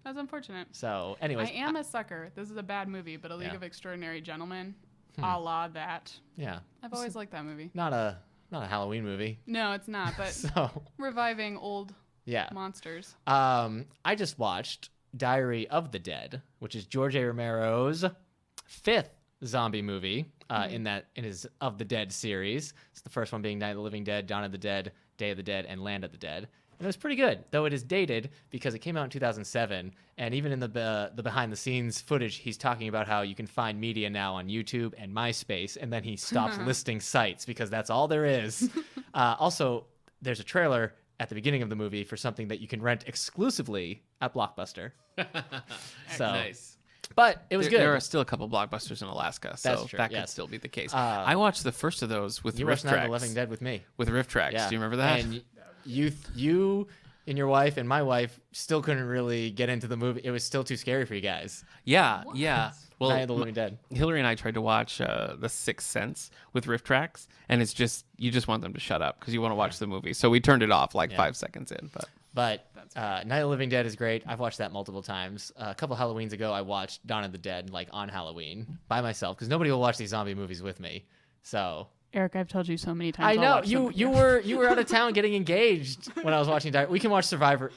S3: That's unfortunate.
S1: So, anyways.
S3: I am a sucker. This is a bad movie, but A League of Extraordinary Gentlemen, a la that.
S1: Yeah.
S3: I've always liked that movie.
S1: Not a Halloween movie.
S3: No, it's not, but
S1: So,
S3: reviving old
S1: yeah.
S3: monsters.
S1: I just watched Diary of the Dead, which is George A. Romero's 5th zombie movie in his Of the Dead series. It's the first one being Night of the Living Dead, Dawn of the Dead, Day of the Dead, and Land of the Dead. And it was pretty good, though it is dated because it came out in 2007. And even in the behind-the-scenes footage, he's talking about how you can find media now on YouTube and MySpace, and then he stops listing sites because that's all there is. Also, there's a trailer at the beginning of the movie for something that you can rent exclusively at Blockbuster. So,
S2: nice.
S1: But it was good.
S2: There are still a couple Blockbusters in Alaska, so
S1: That's true,
S2: that
S1: yes.
S2: could still be the case. I watched the first of those with
S1: You
S2: riff
S1: watched Night of
S2: tracks.
S1: the Living Dead with me.
S2: With riff tracks.
S1: Yeah.
S2: Do you remember that?
S1: And you and your wife and my wife still couldn't really get into the movie. It was still too scary for you guys.
S2: Yeah. Well,
S1: Night of the Living Dead.
S2: Hillary and I tried to watch The Sixth Sense with riff tracks, and it's just you just want them to shut up because you want to watch the movie. So we turned it off like 5 seconds in.
S1: But Night of the Living Dead is great. I've watched that multiple times. A couple Halloweens ago, I watched Dawn of the Dead like on Halloween by myself because nobody will watch these zombie movies with me. So
S3: Eric, I've told you so many times.
S1: I
S3: I'll
S1: know
S3: watch them with
S1: you were out of town getting engaged when I was watching. We can watch Survival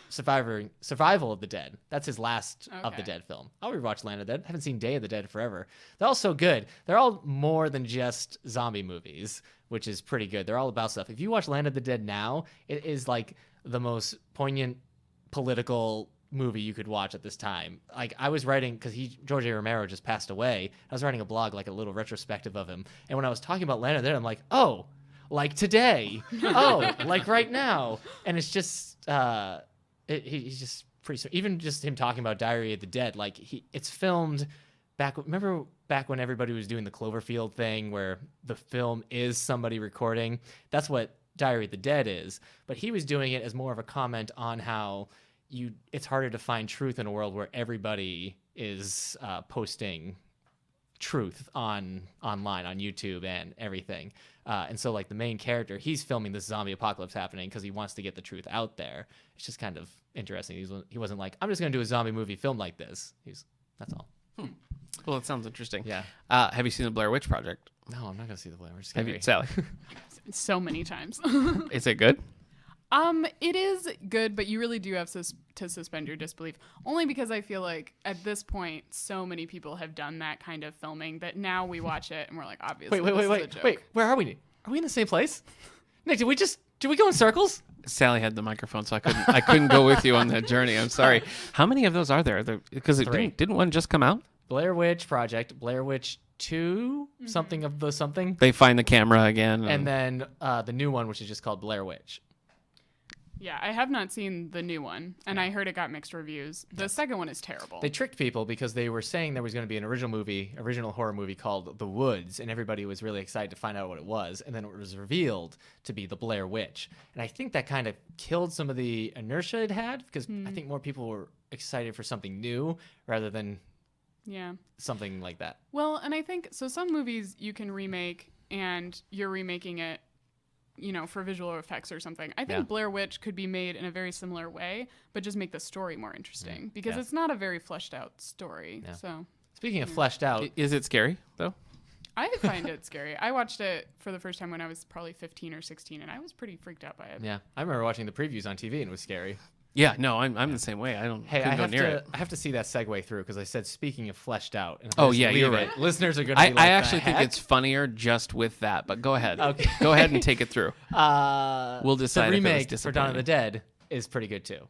S1: of the Dead. That's his last of the
S3: Okay.
S1: Dead film. I'll rewatch Land of the Dead. I haven't seen Day of the Dead forever. They're all so good. They're all more than just zombie movies, which is pretty good. They're all about stuff. If you watch Land of the Dead now, it is like the most poignant political movie you could watch at this time. Like I was writing because George A. Romero just passed away. I was writing a blog, like a little retrospective of him, and when I was talking about Land of the Dead, I'm like, oh, like today. Oh, like right now. And it's just he's just pretty. Even just him talking about Diary of the Dead, like it's filmed back. Remember back when everybody was doing the Cloverfield thing, where the film is somebody recording. That's what Diary of the Dead is. But he was doing it as more of a comment on how it's harder to find truth in a world where everybody is posting truth online on YouTube and everything. And so like the main character, he's filming this zombie apocalypse happening because he wants to get the truth out there. It's just kind of interesting. He wasn't like, I'm just going to do a zombie movie filmed like this. That's all.
S2: Well, it sounds interesting.
S1: Yeah.
S2: Have you seen the Blair Witch Project?
S1: No, I'm not going to see the Blair Witch.
S2: Have you, Sally?
S3: So many times.
S2: Is it good?
S3: It is good, but you really do have to suspend your disbelief. Only because I feel like at this point, so many people have done that kind of filming that now we watch it and we're like, obviously, this is a joke.
S1: Wait. Where are we? Are we in the same place? Nick, did we go in circles?
S2: Sally had the microphone, so I couldn't go with you on that journey. I'm sorry. How many of those are there? Because didn't one just come out?
S1: Blair Witch Project, Blair Witch 2, something of the something.
S2: They find the camera again,
S1: and then the new one, which is just called Blair Witch.
S3: Yeah, I have not seen the new one, and I heard it got mixed reviews. The second one is terrible.
S1: They tricked people because they were saying there was going to be an original horror movie called The Woods, and everybody was really excited to find out what it was, and then it was revealed to be The Blair Witch. And I think that kind of killed some of the inertia it had, because I think more people were excited for something new rather than something like that.
S3: Well, and I think, so some movies you can remake, and you're remaking it for visual effects or something. I think Blair Witch could be made in a very similar way, but just make the story more interesting because it's not a very fleshed out story. Yeah. So
S1: speaking of fleshed out,
S2: is it scary though?
S3: I find it scary. I watched it for the first time when I was probably 15 or 16, and I was pretty freaked out by it.
S1: Yeah, I remember watching the previews on TV and it was scary.
S2: Yeah, no, I'm the same way. I
S1: have to see that segue through because I said speaking of fleshed out. And
S2: you're right.
S1: Listeners are going to be like,
S2: I actually think it's funnier just with that, but go ahead.
S1: Okay.
S2: Go ahead and take it through.
S1: We'll
S2: decide.
S1: The
S2: if it was
S1: remake for Dawn of the Dead is pretty good too.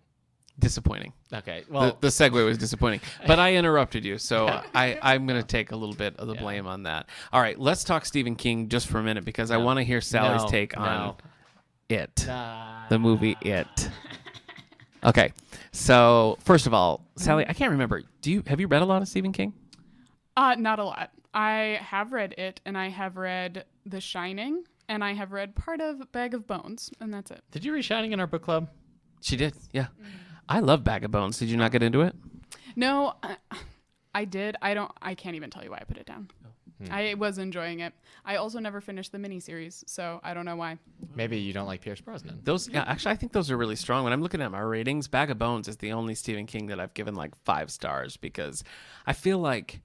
S2: Disappointing.
S1: Okay. Well,
S2: the segue was disappointing, but I interrupted you, so I'm going to take a little bit of the blame on that. All right, let's talk Stephen King just for a minute because I want to hear Sally's take on It, the movie It. Okay, so first of all, Sally, I can't remember. Have you read a lot of Stephen King?
S3: Not a lot. I have read It, and I have read The Shining, and I have read part of Bag of Bones, and that's it.
S1: Did you read Shining in our book club?
S2: She did, yeah. I love Bag of Bones. Did you not get into it?
S3: No, I did. I can't even tell you why I put it down. I was enjoying it. I also never finished the miniseries, so I don't know why.
S1: Maybe you don't like Pierce Brosnan.
S2: Actually, I think those are really strong. When I'm looking at my ratings, Bag of Bones is the only Stephen King that I've given like 5 stars because I feel like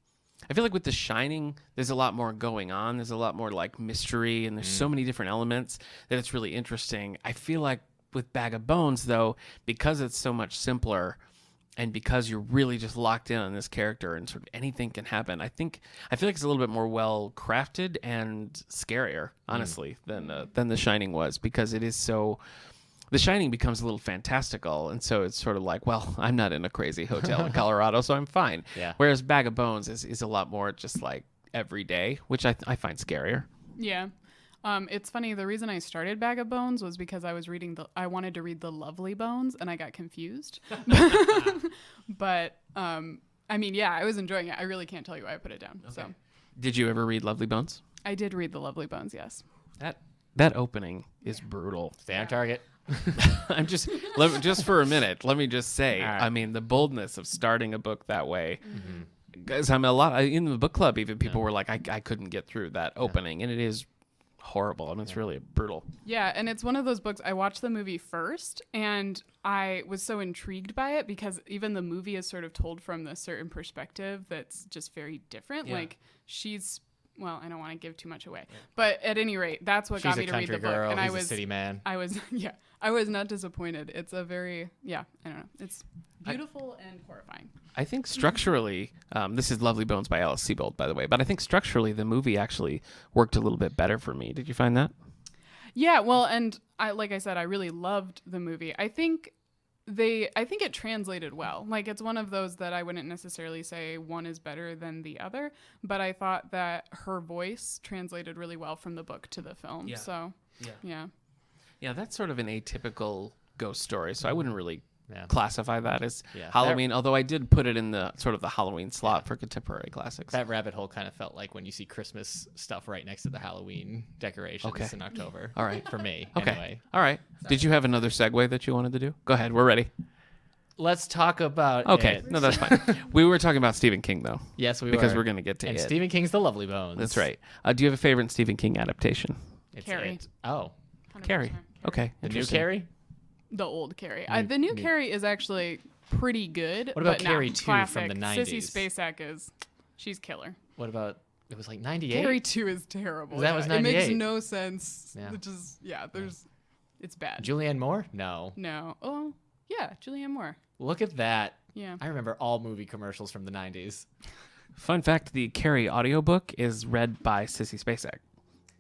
S2: with The Shining, there's a lot more going on. There's a lot more like mystery, and there's so many different elements that it's really interesting. I feel like with Bag of Bones, though, because it's so much simpler, and because you're really just locked in on this character and sort of anything can happen, I feel like it's a little bit more well crafted and scarier, honestly, than The Shining was, because it is so. The Shining becomes a little fantastical, and so it's sort of like, well, I'm not in a crazy hotel in Colorado, so I'm fine.
S1: Yeah.
S2: Whereas Bag of Bones is a lot more just like everyday, which I find scarier.
S3: Yeah. It's funny. The reason I started Bag of Bones was because I wanted to read The Lovely Bones, and I got confused. But I mean, yeah, I was enjoying it. I really can't tell you why I put it down. Okay. So,
S2: did you ever read Lovely Bones?
S3: I did read The Lovely Bones. Yes.
S2: That opening is brutal.
S1: Stay on target.
S2: I'm just for a minute. Let me just say, right. I mean, the boldness of starting a book that way. Guys, in the book club. Even people were like, I couldn't get through that opening, and it is horrible. I mean, it's really brutal.
S3: Yeah, and it's one of those books. I watched the movie first, and I was so intrigued by it because even the movie is sort of told from this certain perspective that's just very different. Yeah. Like well, I don't want to give too much away, but at any rate, that's what got me to read the book.
S1: And I was a city man.
S3: I was not disappointed. It's a very, I don't know. It's beautiful and horrifying.
S2: I think structurally, this is Lovely Bones by Alice Sebold, by the way, but I think structurally the movie actually worked a little bit better for me. Did you find that?
S3: Yeah, well, and like I said, I really loved the movie. I think it translated well. Like, it's one of those that I wouldn't necessarily say one is better than the other, but I thought that her voice translated really well from the book to the film. Yeah. So Yeah.
S2: Yeah, that's sort of an atypical ghost story, so I wouldn't really
S1: Yeah.
S2: classify that as
S1: Yeah.
S2: Halloween, although I did put it in the sort of the Halloween slot for contemporary classics.
S1: That rabbit hole kind of felt like when you see Christmas stuff right next to the Halloween decorations in October.
S2: All right.
S1: For me,
S2: Okay.
S1: anyway.
S2: All right. Did you have another segue that you wanted to do? Go ahead. We're ready.
S1: Let's talk about
S2: Okay.
S1: it.
S2: No, that's fine. We were talking about Stephen King, though,
S1: Yes, we
S2: because
S1: were.
S2: we're going to get to
S1: And
S2: it.
S1: Stephen King's The Lovely Bones.
S2: That's right. Do you have a favorite Stephen King adaptation?
S1: It's
S3: Carrie.
S1: it. Oh,
S3: 100%.
S2: Carrie. Okay.
S1: the new
S2: interesting.
S1: Carrie?
S3: The old Carrie. The new Carrie is actually pretty good.
S1: What about
S3: but
S1: Carrie
S3: not
S1: 2
S3: classic.
S1: from the
S3: Sissy
S1: 90s?
S3: Spacek she's killer.
S1: What about, it was like 98?
S3: Carrie 2 is terrible.
S1: That was
S3: It makes
S1: 98.
S3: no sense.
S1: Yeah.
S3: It's bad.
S1: Julianne Moore? No.
S3: No. Oh, yeah, Julianne Moore.
S1: Look at that.
S3: Yeah.
S1: I remember all movie commercials from the 90s.
S2: Fun fact, the Carrie audiobook is read by Sissy Spacek.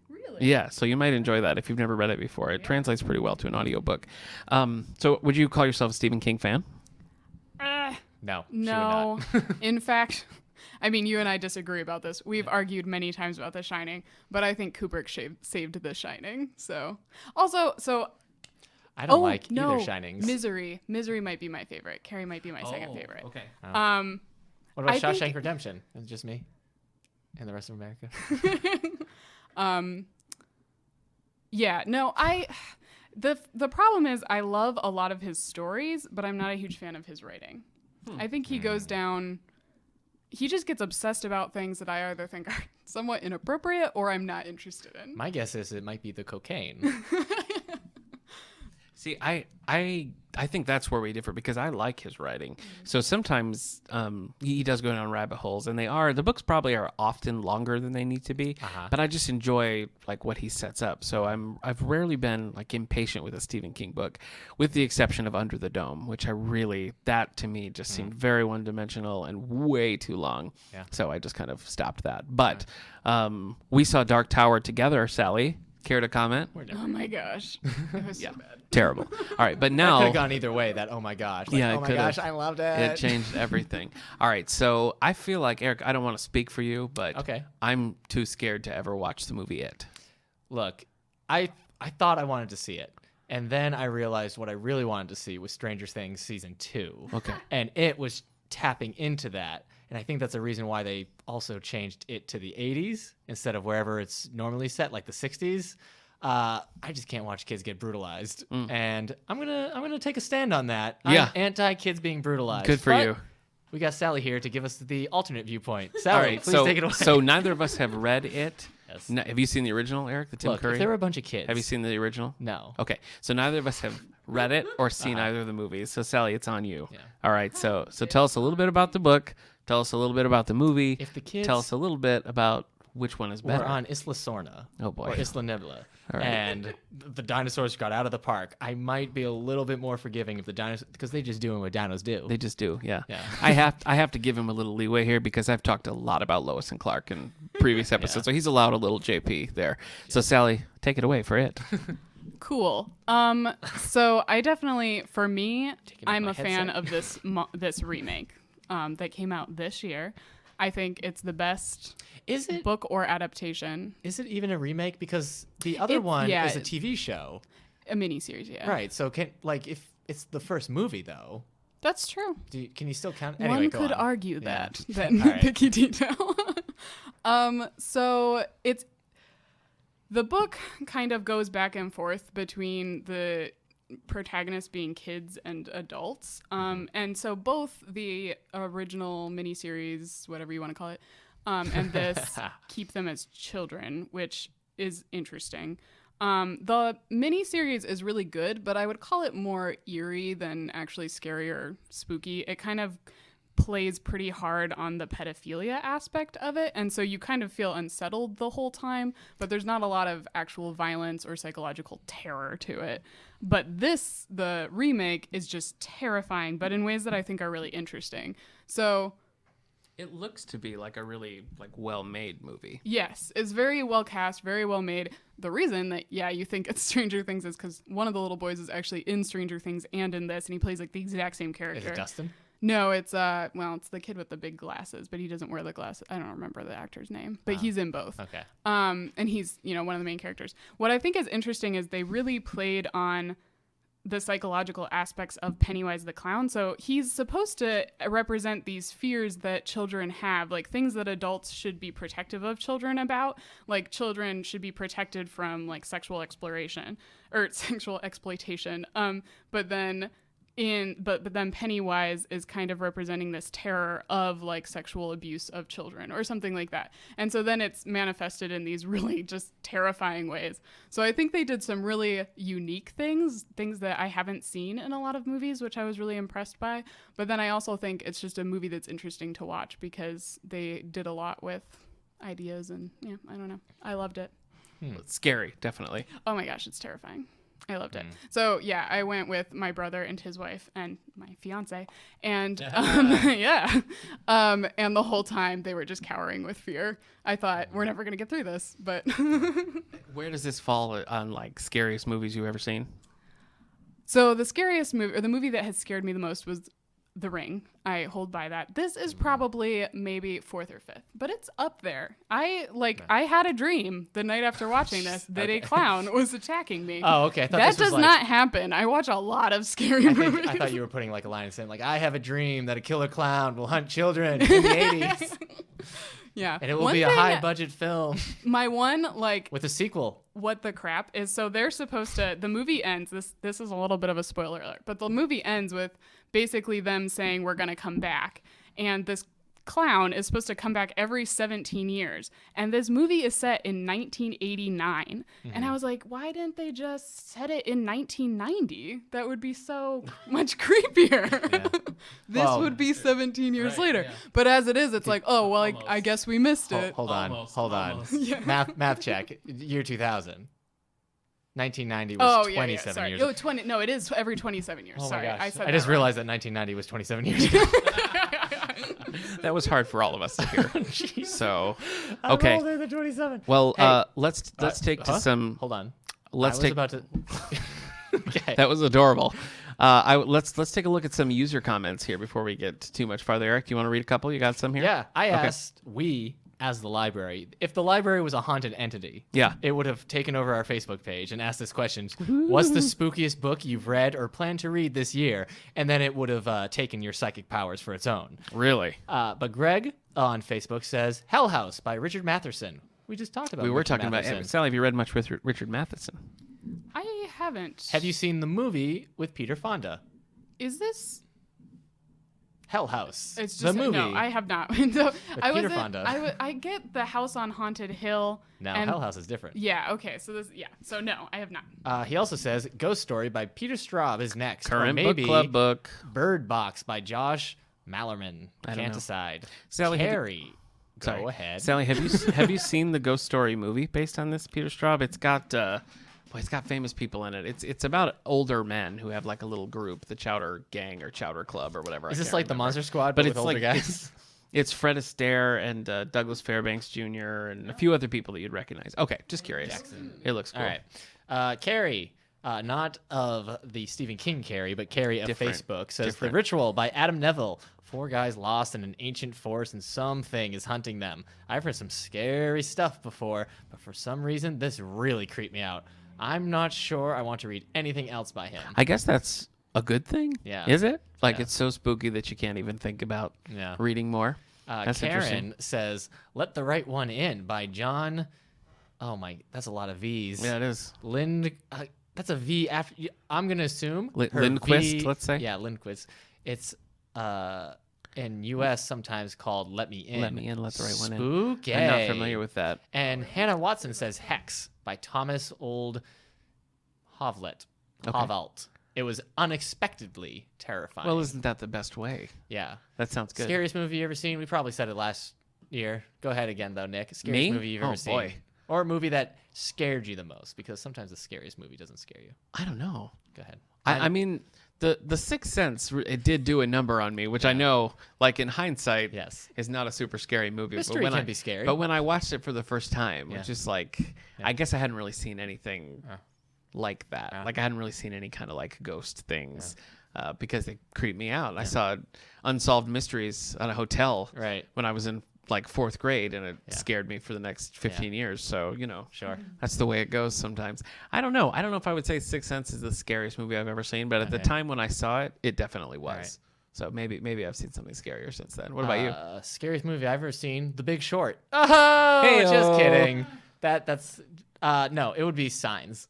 S3: Really?
S2: Yeah, so you might enjoy that if you've never read it before. It translates pretty well to an audiobook. So would you call yourself a Stephen King fan?
S1: No. she would
S3: No.
S1: not.
S3: In fact, I mean, you and I disagree about this. We've argued many times about The Shining, but I think Kubrick saved The Shining. So, also,
S1: I don't like either Shinings.
S3: Misery. Misery might be my favorite. Carrie might be my second favorite.
S2: Okay.
S1: What about
S3: I
S1: Shawshank
S3: think-
S1: Redemption? Is it just me? And the rest of America?
S3: Yeah, no, the problem is I love a lot of his stories, but I'm not a huge fan of his writing. I think he goes down, he just gets obsessed about things that I either think are somewhat inappropriate or I'm not interested in.
S1: My guess is it might be the cocaine.
S2: See, I think that's where we differ because I like his writing. So sometimes he does go down rabbit holes, and the books probably are often longer than they need to be. But I just enjoy like what he sets up. So I've rarely been like impatient with a Stephen King book, with the exception of Under the Dome, which that to me just seemed very one-dimensional and way too long.
S1: Yeah.
S2: So I just kind of stopped that. But we saw Dark Tower together, Sally. Care to comment?
S3: Oh my gosh. It was so bad.
S2: Terrible. All right, but
S1: Could
S2: now
S1: have gone either way. That, oh my gosh. Like,
S2: Yeah, it
S1: oh my
S2: could've.
S1: gosh, I loved it.
S2: it changed everything. All right, so I feel like, Eric, I don't want to speak for you, but
S1: Okay.
S2: I'm too scared to ever watch the movie It.
S1: Look, I thought I wanted to see it. And then I realized what I really wanted to see was Stranger Things Season 2.
S2: Okay.
S1: And it was tapping into that. And I think that's a reason why they also changed it to the 80s instead of wherever it's normally set, like the 60s. I just can't watch kids get brutalized. And I'm gonna take a stand on that.
S2: Yeah.
S1: I'm anti-kids being brutalized.
S2: Good for
S1: But
S2: you.
S1: We got Sally here to give us the alternate viewpoint. Sally,
S2: All right,
S1: please take it away.
S2: so neither of us have read It.
S1: Yes.
S2: Have you seen the original, Eric, the Tim
S1: Look,
S2: Curry?
S1: if there were a bunch of kids.
S2: Have you seen the original?
S1: No.
S2: Okay, so neither of us have read it or seen either of the movies. So Sally, it's on you.
S1: Yeah.
S2: All right, so tell us a little bit about the book. Tell us a little bit about the movie.
S1: If the kids
S2: Tell us a little bit about which one is better.
S1: We're on Isla Sorna.
S2: Oh, boy.
S1: Or Isla Nibla.
S2: right.
S1: And the dinosaurs got out of the park. I might be a little bit more forgiving if the dinosaurs, because they just doing what dinos do.
S2: They just do, yeah.
S1: Yeah.
S2: I have to give him a little leeway here because I've talked a lot about Lois and Clark in previous episodes, so he's allowed a little JP there. So Sally, take it away for It.
S3: Cool. So I definitely, for me,
S1: Taking off
S3: I'm
S1: my
S3: a fan
S1: headset.
S3: of this remake that came out this year. I think it's the best
S1: Is it?
S3: book or adaptation.
S1: Is it even a remake? Because the other
S3: It's-
S1: one
S3: yeah,
S1: is a TV show,
S3: A miniseries, yeah.
S1: right? So if it's the first movie though,
S3: That's true.
S1: can you still count? Anyway,
S3: One
S1: go
S3: could
S1: on.
S3: argue
S1: Yeah.
S3: that
S1: All right.
S3: nitpicky detail. So the book kind of goes back and forth between the protagonists being kids and adults. And so both the original miniseries, whatever you want to call it, and this keep them as children, which is interesting. The miniseries is really good, but I would call it more eerie than actually scary or spooky. It kind of plays pretty hard on the pedophilia aspect of it, and so you kind of feel unsettled the whole time, but there's not a lot of actual violence or psychological terror to it. But the remake, is just terrifying, but in ways that I think are really interesting. So
S2: It looks to be like a really well-made movie.
S3: yes, it's very well cast, very well made. The reason that, you think it's Stranger Things is because one of the little boys is actually in Stranger Things and in this, and he plays like the exact same
S1: Is
S3: character.
S1: it Dustin?
S3: No, it's it's the kid with the big glasses, but he doesn't wear the glasses. I don't remember the actor's name, but he's in both.
S1: Okay.
S3: And he's, one of the main characters. What I think is interesting is they really played on the psychological aspects of Pennywise the Clown. So he's supposed to represent these fears that children have, like things that adults should be protective of children about. Like children should be protected from like sexual exploration or sexual exploitation. But then Pennywise is kind of representing this terror of like sexual abuse of children or something like that. And so then it's manifested in these really just terrifying ways. So I think they did some really unique things that I haven't seen in a lot of movies, which I was really impressed by. But then I also think it's just a movie that's interesting to watch because they did a lot with ideas and I don't know. I loved it.
S2: It's scary, definitely.
S3: Oh my gosh, it's terrifying. I loved it. So yeah, I went with my brother and his wife and my fiance, and and the whole time they were just cowering with fear. I thought we're never gonna get through this, but
S2: Where does this fall on like scariest movies you've ever seen?
S3: So the scariest movie, or the movie that has scared me the most, was The Ring. I hold by that. This is probably maybe 4th or 5th, but it's up there. I had a dream the night after watching this that a clown was attacking me.
S1: Oh, okay. I thought
S3: that
S1: this was
S3: does not happen. I watch a lot of scary movies.
S1: I thought you were putting like a line saying like, I have a dream that a killer clown will hunt children in the 80s.
S3: Yeah.
S1: And it will be a high budget film.
S3: My one,
S1: with a sequel.
S3: What the crap is, so they're supposed to, the movie ends, this is a little bit of a spoiler alert, but the movie ends with basically them saying we're going to come back. And this clown is supposed to come back every 17 years. And this movie is set in 1989. And I was like, why didn't they just set it in 1990? That would be so much creepier. Yeah. Would be 17 years later. Yeah. But as it is, it's like, oh, well, I guess we missed it.
S1: Hold on. Yeah. Math check. Year 2000. 1990 was 27 years.
S3: No, it is every 27 years.
S1: Oh
S3: Sorry,
S1: my gosh.
S3: I said
S1: I just
S3: that
S1: realized that 1990 was 27 years ago.
S2: That was hard for all of us to hear.
S1: Jeez.
S2: So, okay.
S1: I'm older than 27.
S2: Well, hey, let's take to some.
S1: Hold on.
S2: About
S1: to. Okay.
S2: That was adorable. Let's take a look at some user comments here before we get too much farther. Eric, you want to read a couple? You got some here?
S1: Yeah, I asked as the library, if the library was a haunted entity, it would have taken over our Facebook page and asked this question: what's the spookiest book you've read or plan to read this year? And then it would have taken your psychic powers for its own.
S2: Really?
S1: But Greg on Facebook says Hell House by Richard Matheson. We just talked about.
S2: We were talking about Sally. Have you read much with Richard Matheson?
S3: I haven't.
S1: Have you seen the movie with Peter Fonda?
S3: Is this
S1: Hell House?
S3: It's just
S1: the movie.
S3: No, I have not. So
S1: Peter Fonda.
S3: I get the House on Haunted Hill.
S1: No, Hell House is different.
S3: Yeah. Okay. So So no, I have not.
S1: He also says Ghost Story by Peter Straub is next.
S2: Current
S1: or maybe
S2: book club book.
S1: Bird Box by Josh Mallerman. Can't decide. Sally, Carrie. Go ahead.
S2: Sally, have you seen the Ghost Story movie based on this Peter Straub? It's got it's got famous people in it. It's about older men who have like a little group, the Chowder Gang or Chowder Club or whatever.
S1: Is this like the Monster Squad, but with older guys?
S2: It's Fred Astaire and Douglas Fairbanks Jr. and a few other people that you'd recognize. Okay, just curious. Jackson. It looks cool.
S1: All right. Carrie, not of the Stephen King Carrie, but Carrie of Facebook, says The Ritual by Adam Neville. 4 guys lost in an ancient forest and something is hunting them. I've heard some scary stuff before, but for some reason, this really creeped me out. I'm not sure I want to read anything else by him.
S2: I guess that's a good thing.
S1: Yeah.
S2: Is it? Like it's so spooky that you can't even think about reading more. That's
S1: Karen says, Let the Right One In by John. Oh my, that's a lot of V's.
S2: Yeah, it is.
S1: That's a V after. I'm going to assume.
S2: Lindquist, let's say.
S1: Yeah, Lindquist. It's in U.S. sometimes called Let Me In.
S2: Let Me In, Let the Right One In.
S1: Spooky.
S2: I'm not familiar with that.
S1: And Hannah Watson says Hex by Thomas Old Havlet. Havalt. It was unexpectedly terrifying.
S2: Well, isn't that the best way?
S1: Yeah.
S2: That sounds good.
S1: Scariest movie you ever seen? We probably said it last year. Go ahead again, though, Nick. Scariest movie you've ever seen. Boy. Or a movie that scared you the most, because sometimes the scariest movie doesn't scare you.
S2: I don't know.
S1: Go ahead.
S2: I mean, the Sixth Sense, it did do a number on me, which I know, like in hindsight, is not a super scary movie.
S1: Mystery can be scary.
S2: But when I watched it for the first time, which is like, I guess I hadn't really seen anything like that. Like I hadn't really seen any kind of like ghost things. because they creep me out. I saw Unsolved Mysteries at a hotel
S1: Right.
S2: when I was in like 4th grade, and it scared me for the next 15 years. So,
S1: Sure.
S2: that's the way it goes sometimes. I don't know if I would say Sixth Sense is the scariest movie I've ever seen, but at the time when I saw it, it definitely was.
S1: Right.
S2: So maybe I've seen something scarier since then. What about you?
S1: Scariest movie I've ever seen, The Big Short. Oh,
S2: Hey-o.
S1: just kidding. That's no, it would be Signs.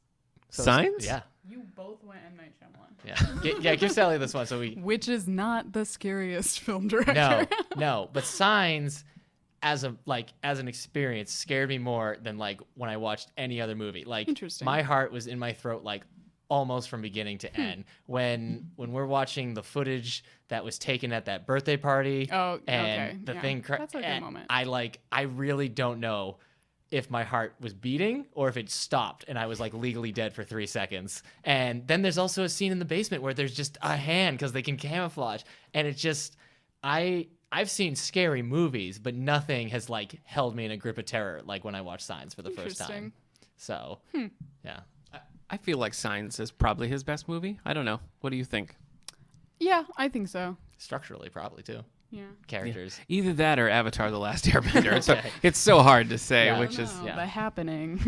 S1: So
S2: Signs?
S1: Yeah.
S3: You both went M. Night Shyamalan.
S1: Yeah. Give Sally this one so we.
S3: Which is not the scariest film director.
S1: No. But Signs, as an experience, scared me more than like when I watched any other movie. Like,
S3: Interesting.
S1: my heart was in my throat like almost from beginning to end. When we're watching the footage that was taken at that birthday party.
S3: Oh,
S1: and
S3: okay.
S1: the
S3: Yeah.
S1: thing.
S3: That's a good moment.
S1: I really don't know if my heart was beating or if it stopped and I was like legally dead for 3 seconds. And then there's also a scene in the basement where there's just a hand because they can camouflage. And it just, I've seen scary movies, but nothing has like held me in a grip of terror like when I watched Signs for the first time. So, yeah.
S2: I feel like Signs is probably his best movie. I don't know. What do you think?
S3: Yeah, I think so.
S1: Structurally, probably too.
S3: Yeah.
S1: Characters.
S2: Either that or Avatar: The Last Airbender.
S1: Okay.
S2: It's so hard to say,
S1: Yeah.
S2: which is.
S3: The happening.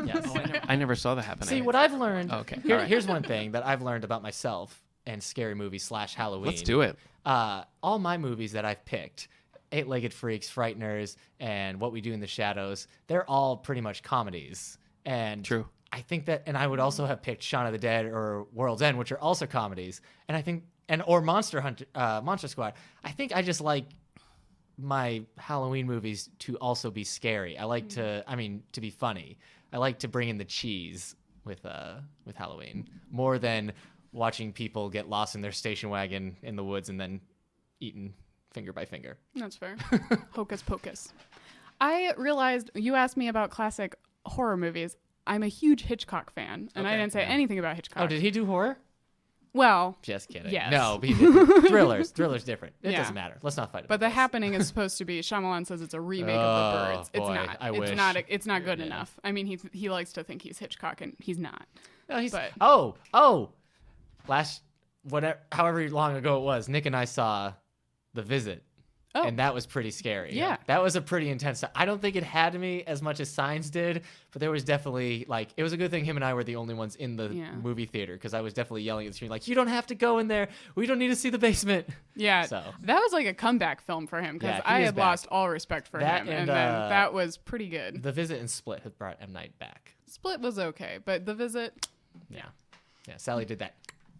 S1: Yes.
S2: I never saw that happen.
S1: See, what I've learned.
S2: Okay,
S1: Here,
S2: all right.
S1: Here's one thing that I've learned about myself and scary movies / Halloween.
S2: Let's do it.
S1: All my movies that I've picked, Eight-Legged Freaks, Frighteners, and What We Do in the Shadows, they're all pretty much comedies. And
S2: True.
S1: I think that, and I would also have picked Shaun of the Dead or World's End, which are also comedies. And I think, or Monster Squad. I think I just like my Halloween movies to also be scary. I like to be funny. I like to bring in the cheese with Halloween more than watching people get lost in their station wagon in the woods and then eaten finger by finger.
S3: That's fair. Hocus pocus. I realized you asked me about classic horror movies. I'm a huge Hitchcock fan, and I
S1: Okay,
S3: didn't say
S1: yeah.
S3: anything about Hitchcock.
S1: Oh, did he do horror?
S3: Well,
S1: Just kidding.
S3: Yes.
S1: No, he didn't. Thrillers different. It
S3: Yeah.
S1: doesn't matter. Let's not fight about
S3: but The
S1: this.
S3: Happening is supposed to be. Shyamalan says it's a remake of The
S1: Oh,
S3: Birds. It's
S1: boy,
S3: not.
S1: I
S3: it's
S1: wish.
S3: not. It's not good
S1: Yeah.
S3: enough. I mean, he likes to think he's Hitchcock, and he's not.
S1: No, he's,
S3: but-
S1: however long ago it was, Nick and I saw The Visit.
S3: Oh.
S1: And that was pretty scary.
S3: Yeah.
S1: That was a pretty intense. I don't think it had me as much as Signs did, but there was definitely like, it was a good thing him and I were the only ones in the movie theater because I was definitely yelling at the screen like, you don't have to go in there. We don't need to see the basement.
S3: Yeah,
S1: So.
S3: that was like a comeback film for him because
S1: Yeah, he
S3: I
S1: is
S3: had
S1: back.
S3: lost all respect for
S1: That
S3: him,
S1: and,
S3: and then that was pretty good.
S1: The Visit and Split have brought M. Night back.
S3: Split was okay, but The Visit,
S1: Yeah. Sally did that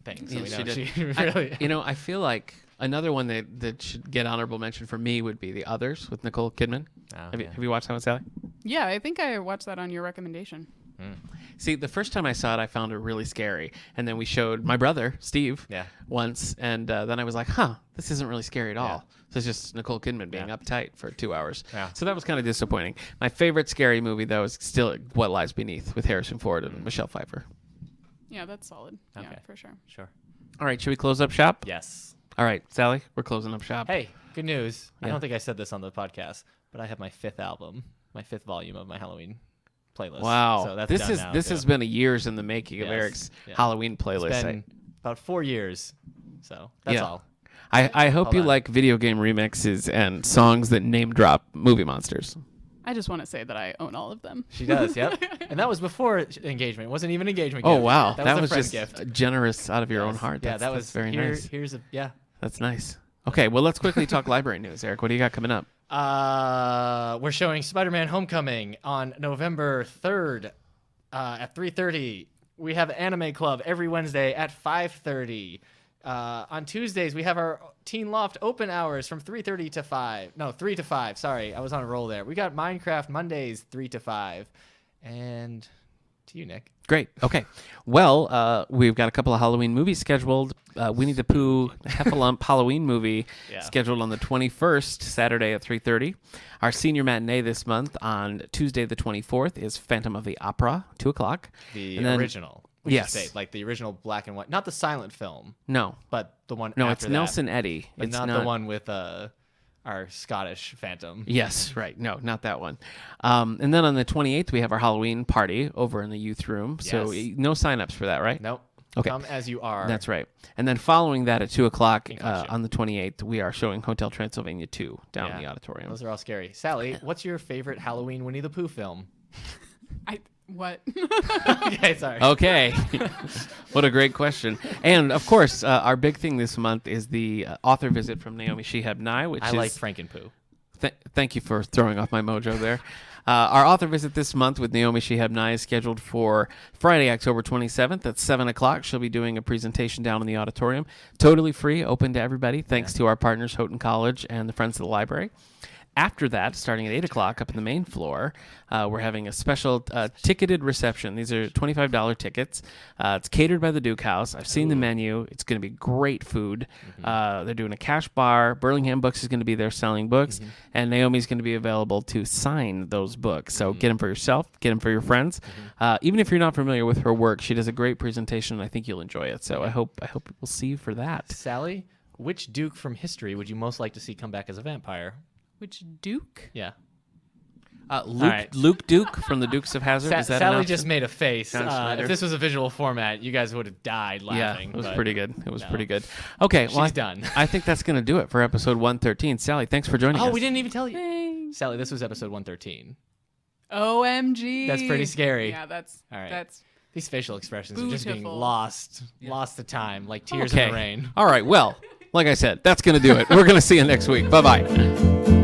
S1: thing. So
S2: Yeah,
S1: we
S2: she
S1: know
S2: did.
S1: she really.
S2: I feel like another one that should get honorable mention for me would be The Others with Nicole Kidman.
S1: Oh,
S2: Have
S1: yeah.
S2: you watched that one, Sally?
S3: yeah, I think I watched that on your recommendation.
S2: See, the first time I saw it, I found it really scary. And then we showed my brother, Steve,
S1: Yeah.
S2: once. And then I was like, this isn't really scary at all. So it's just Nicole Kidman being
S1: Yeah.
S2: uptight for 2 hours.
S1: Yeah.
S2: So that was kind of disappointing. My favorite scary movie, though, is still What Lies Beneath with Harrison Ford and Michelle Pfeiffer.
S3: Yeah, that's solid. Yeah,
S1: Okay.
S3: for sure.
S1: Sure.
S2: All right, should we close up shop?
S1: Yes.
S2: All right, Sally, we're closing up shop.
S1: Hey, good news. I
S2: Yeah.
S1: don't think I said this on the podcast, but I have my 5th album, my 5th volume of my Halloween playlist.
S2: Wow.
S1: So that's
S2: this
S1: done
S2: is
S1: now,
S2: this
S1: too.
S2: has been a years in the making of
S1: Yes.
S2: Eric's
S1: Yeah.
S2: Halloween playlist.
S1: It's been about 4 years. So that's
S2: Yeah.
S1: all.
S2: I hope
S1: Hold
S2: you
S1: on.
S2: like video game remixes and songs that name drop movie monsters.
S3: I just want to say that I own all of them.
S1: She does, yep. And that was before engagement. It wasn't even engagement
S2: Oh
S1: gift.
S2: wow,
S1: That was a friend
S2: just
S1: gift.
S2: generous out of your own
S1: Yes.
S2: heart.
S1: Yeah,
S2: That's,
S1: that
S2: that's
S1: was
S2: very
S1: here,
S2: nice.
S1: Here's a
S2: That's nice. Okay, well let's quickly talk library news. Eric, what do you got coming up?
S1: We're showing Spider-Man: Homecoming on November 3rd at 3:30. We have Anime Club every Wednesday at 5:30. On Tuesdays, we have our Teen Loft open hours from 3:30 to 5. No, 3 to 5. Sorry, I was on a roll there. We got Minecraft Mondays 3 to 5. And to you, Nick.
S2: Great. Okay. Well, we've got a couple of Halloween movies scheduled. Winnie the Pooh Heffalump Halloween movie
S1: Yeah.
S2: scheduled on the 21st, Saturday at 3:30. Our senior matinee this month on Tuesday the 24th is Phantom of the Opera, 2 o'clock.
S1: The
S2: And then-
S1: original. We should
S2: Yes.
S1: say, like the original black and white. Not the silent film,
S2: No.
S1: but the one
S2: No,
S1: after
S2: it's
S1: that.
S2: Nelson Eddy.
S1: But
S2: It's
S1: not the one with our Scottish Phantom.
S2: Yes, right. No, not that one. And then on the 28th, we have our Halloween party over in the youth room. So
S1: Yes.
S2: no signups for that, right?
S1: Nope.
S2: Okay.
S1: Come as you are.
S2: That's right. And then following that at 2 o'clock
S1: Concussion.
S2: on the 28th, we are showing Hotel Transylvania 2 down in
S1: Yeah.
S2: the auditorium.
S1: Those are all scary. Sally, what's your favorite Halloween Winnie the Pooh film?
S3: What?
S1: Okay, sorry.
S2: Okay. What a great question. And, of course, our big thing this month is the author visit from Naomi Shihab Nye, which
S1: I
S2: is...
S1: like Frankenpoo.
S2: Thank you for throwing off my mojo there. Our author visit this month with Naomi Shihab Nye is scheduled for Friday, October 27th at 7 o'clock. She'll be doing a presentation down in the auditorium. Totally free, open to everybody, thanks to our partners, Houghton College and the Friends of the Library. After that, starting at 8 o'clock up in the main floor, we're having a special ticketed reception. These are $25 tickets. It's catered by the Duke House. I've seen the menu. It's going to be great food. They're doing a cash bar. Burlingham Books is going to be there selling books, and Naomi's going to be available to sign those books. So get them for yourself, get them for your friends. Even if you're not familiar with her work, she does a great presentation, and I think you'll enjoy it. So I hope we'll see you for that.
S1: Sally, which Duke from history would you most like to see come back as a vampire?
S3: Which Duke?
S1: Yeah.
S2: Luke, Luke Duke from the Dukes of Hazzard. Is that an
S1: Sally
S2: option?
S1: just made a face.
S2: John Schneider.
S1: If this was a visual format, you guys would have died laughing.
S2: Yeah, it was
S1: but
S2: pretty good. It was
S1: no.
S2: pretty good. Okay, well,
S1: She's done.
S2: I think that's going to do it for episode 113. Sally, thanks for joining us.
S1: Oh, we didn't even tell you.
S3: Thanks.
S1: Sally, this was episode 113.
S3: OMG.
S1: That's pretty scary.
S3: Yeah, that's
S1: All right.
S3: that's
S1: These facial expressions are just being
S3: Beautiful.
S1: lost to time, like tears in
S2: Okay.
S1: the rain.
S2: All right, well, like I said, that's going to do it. We're going to see you next week. Bye-bye.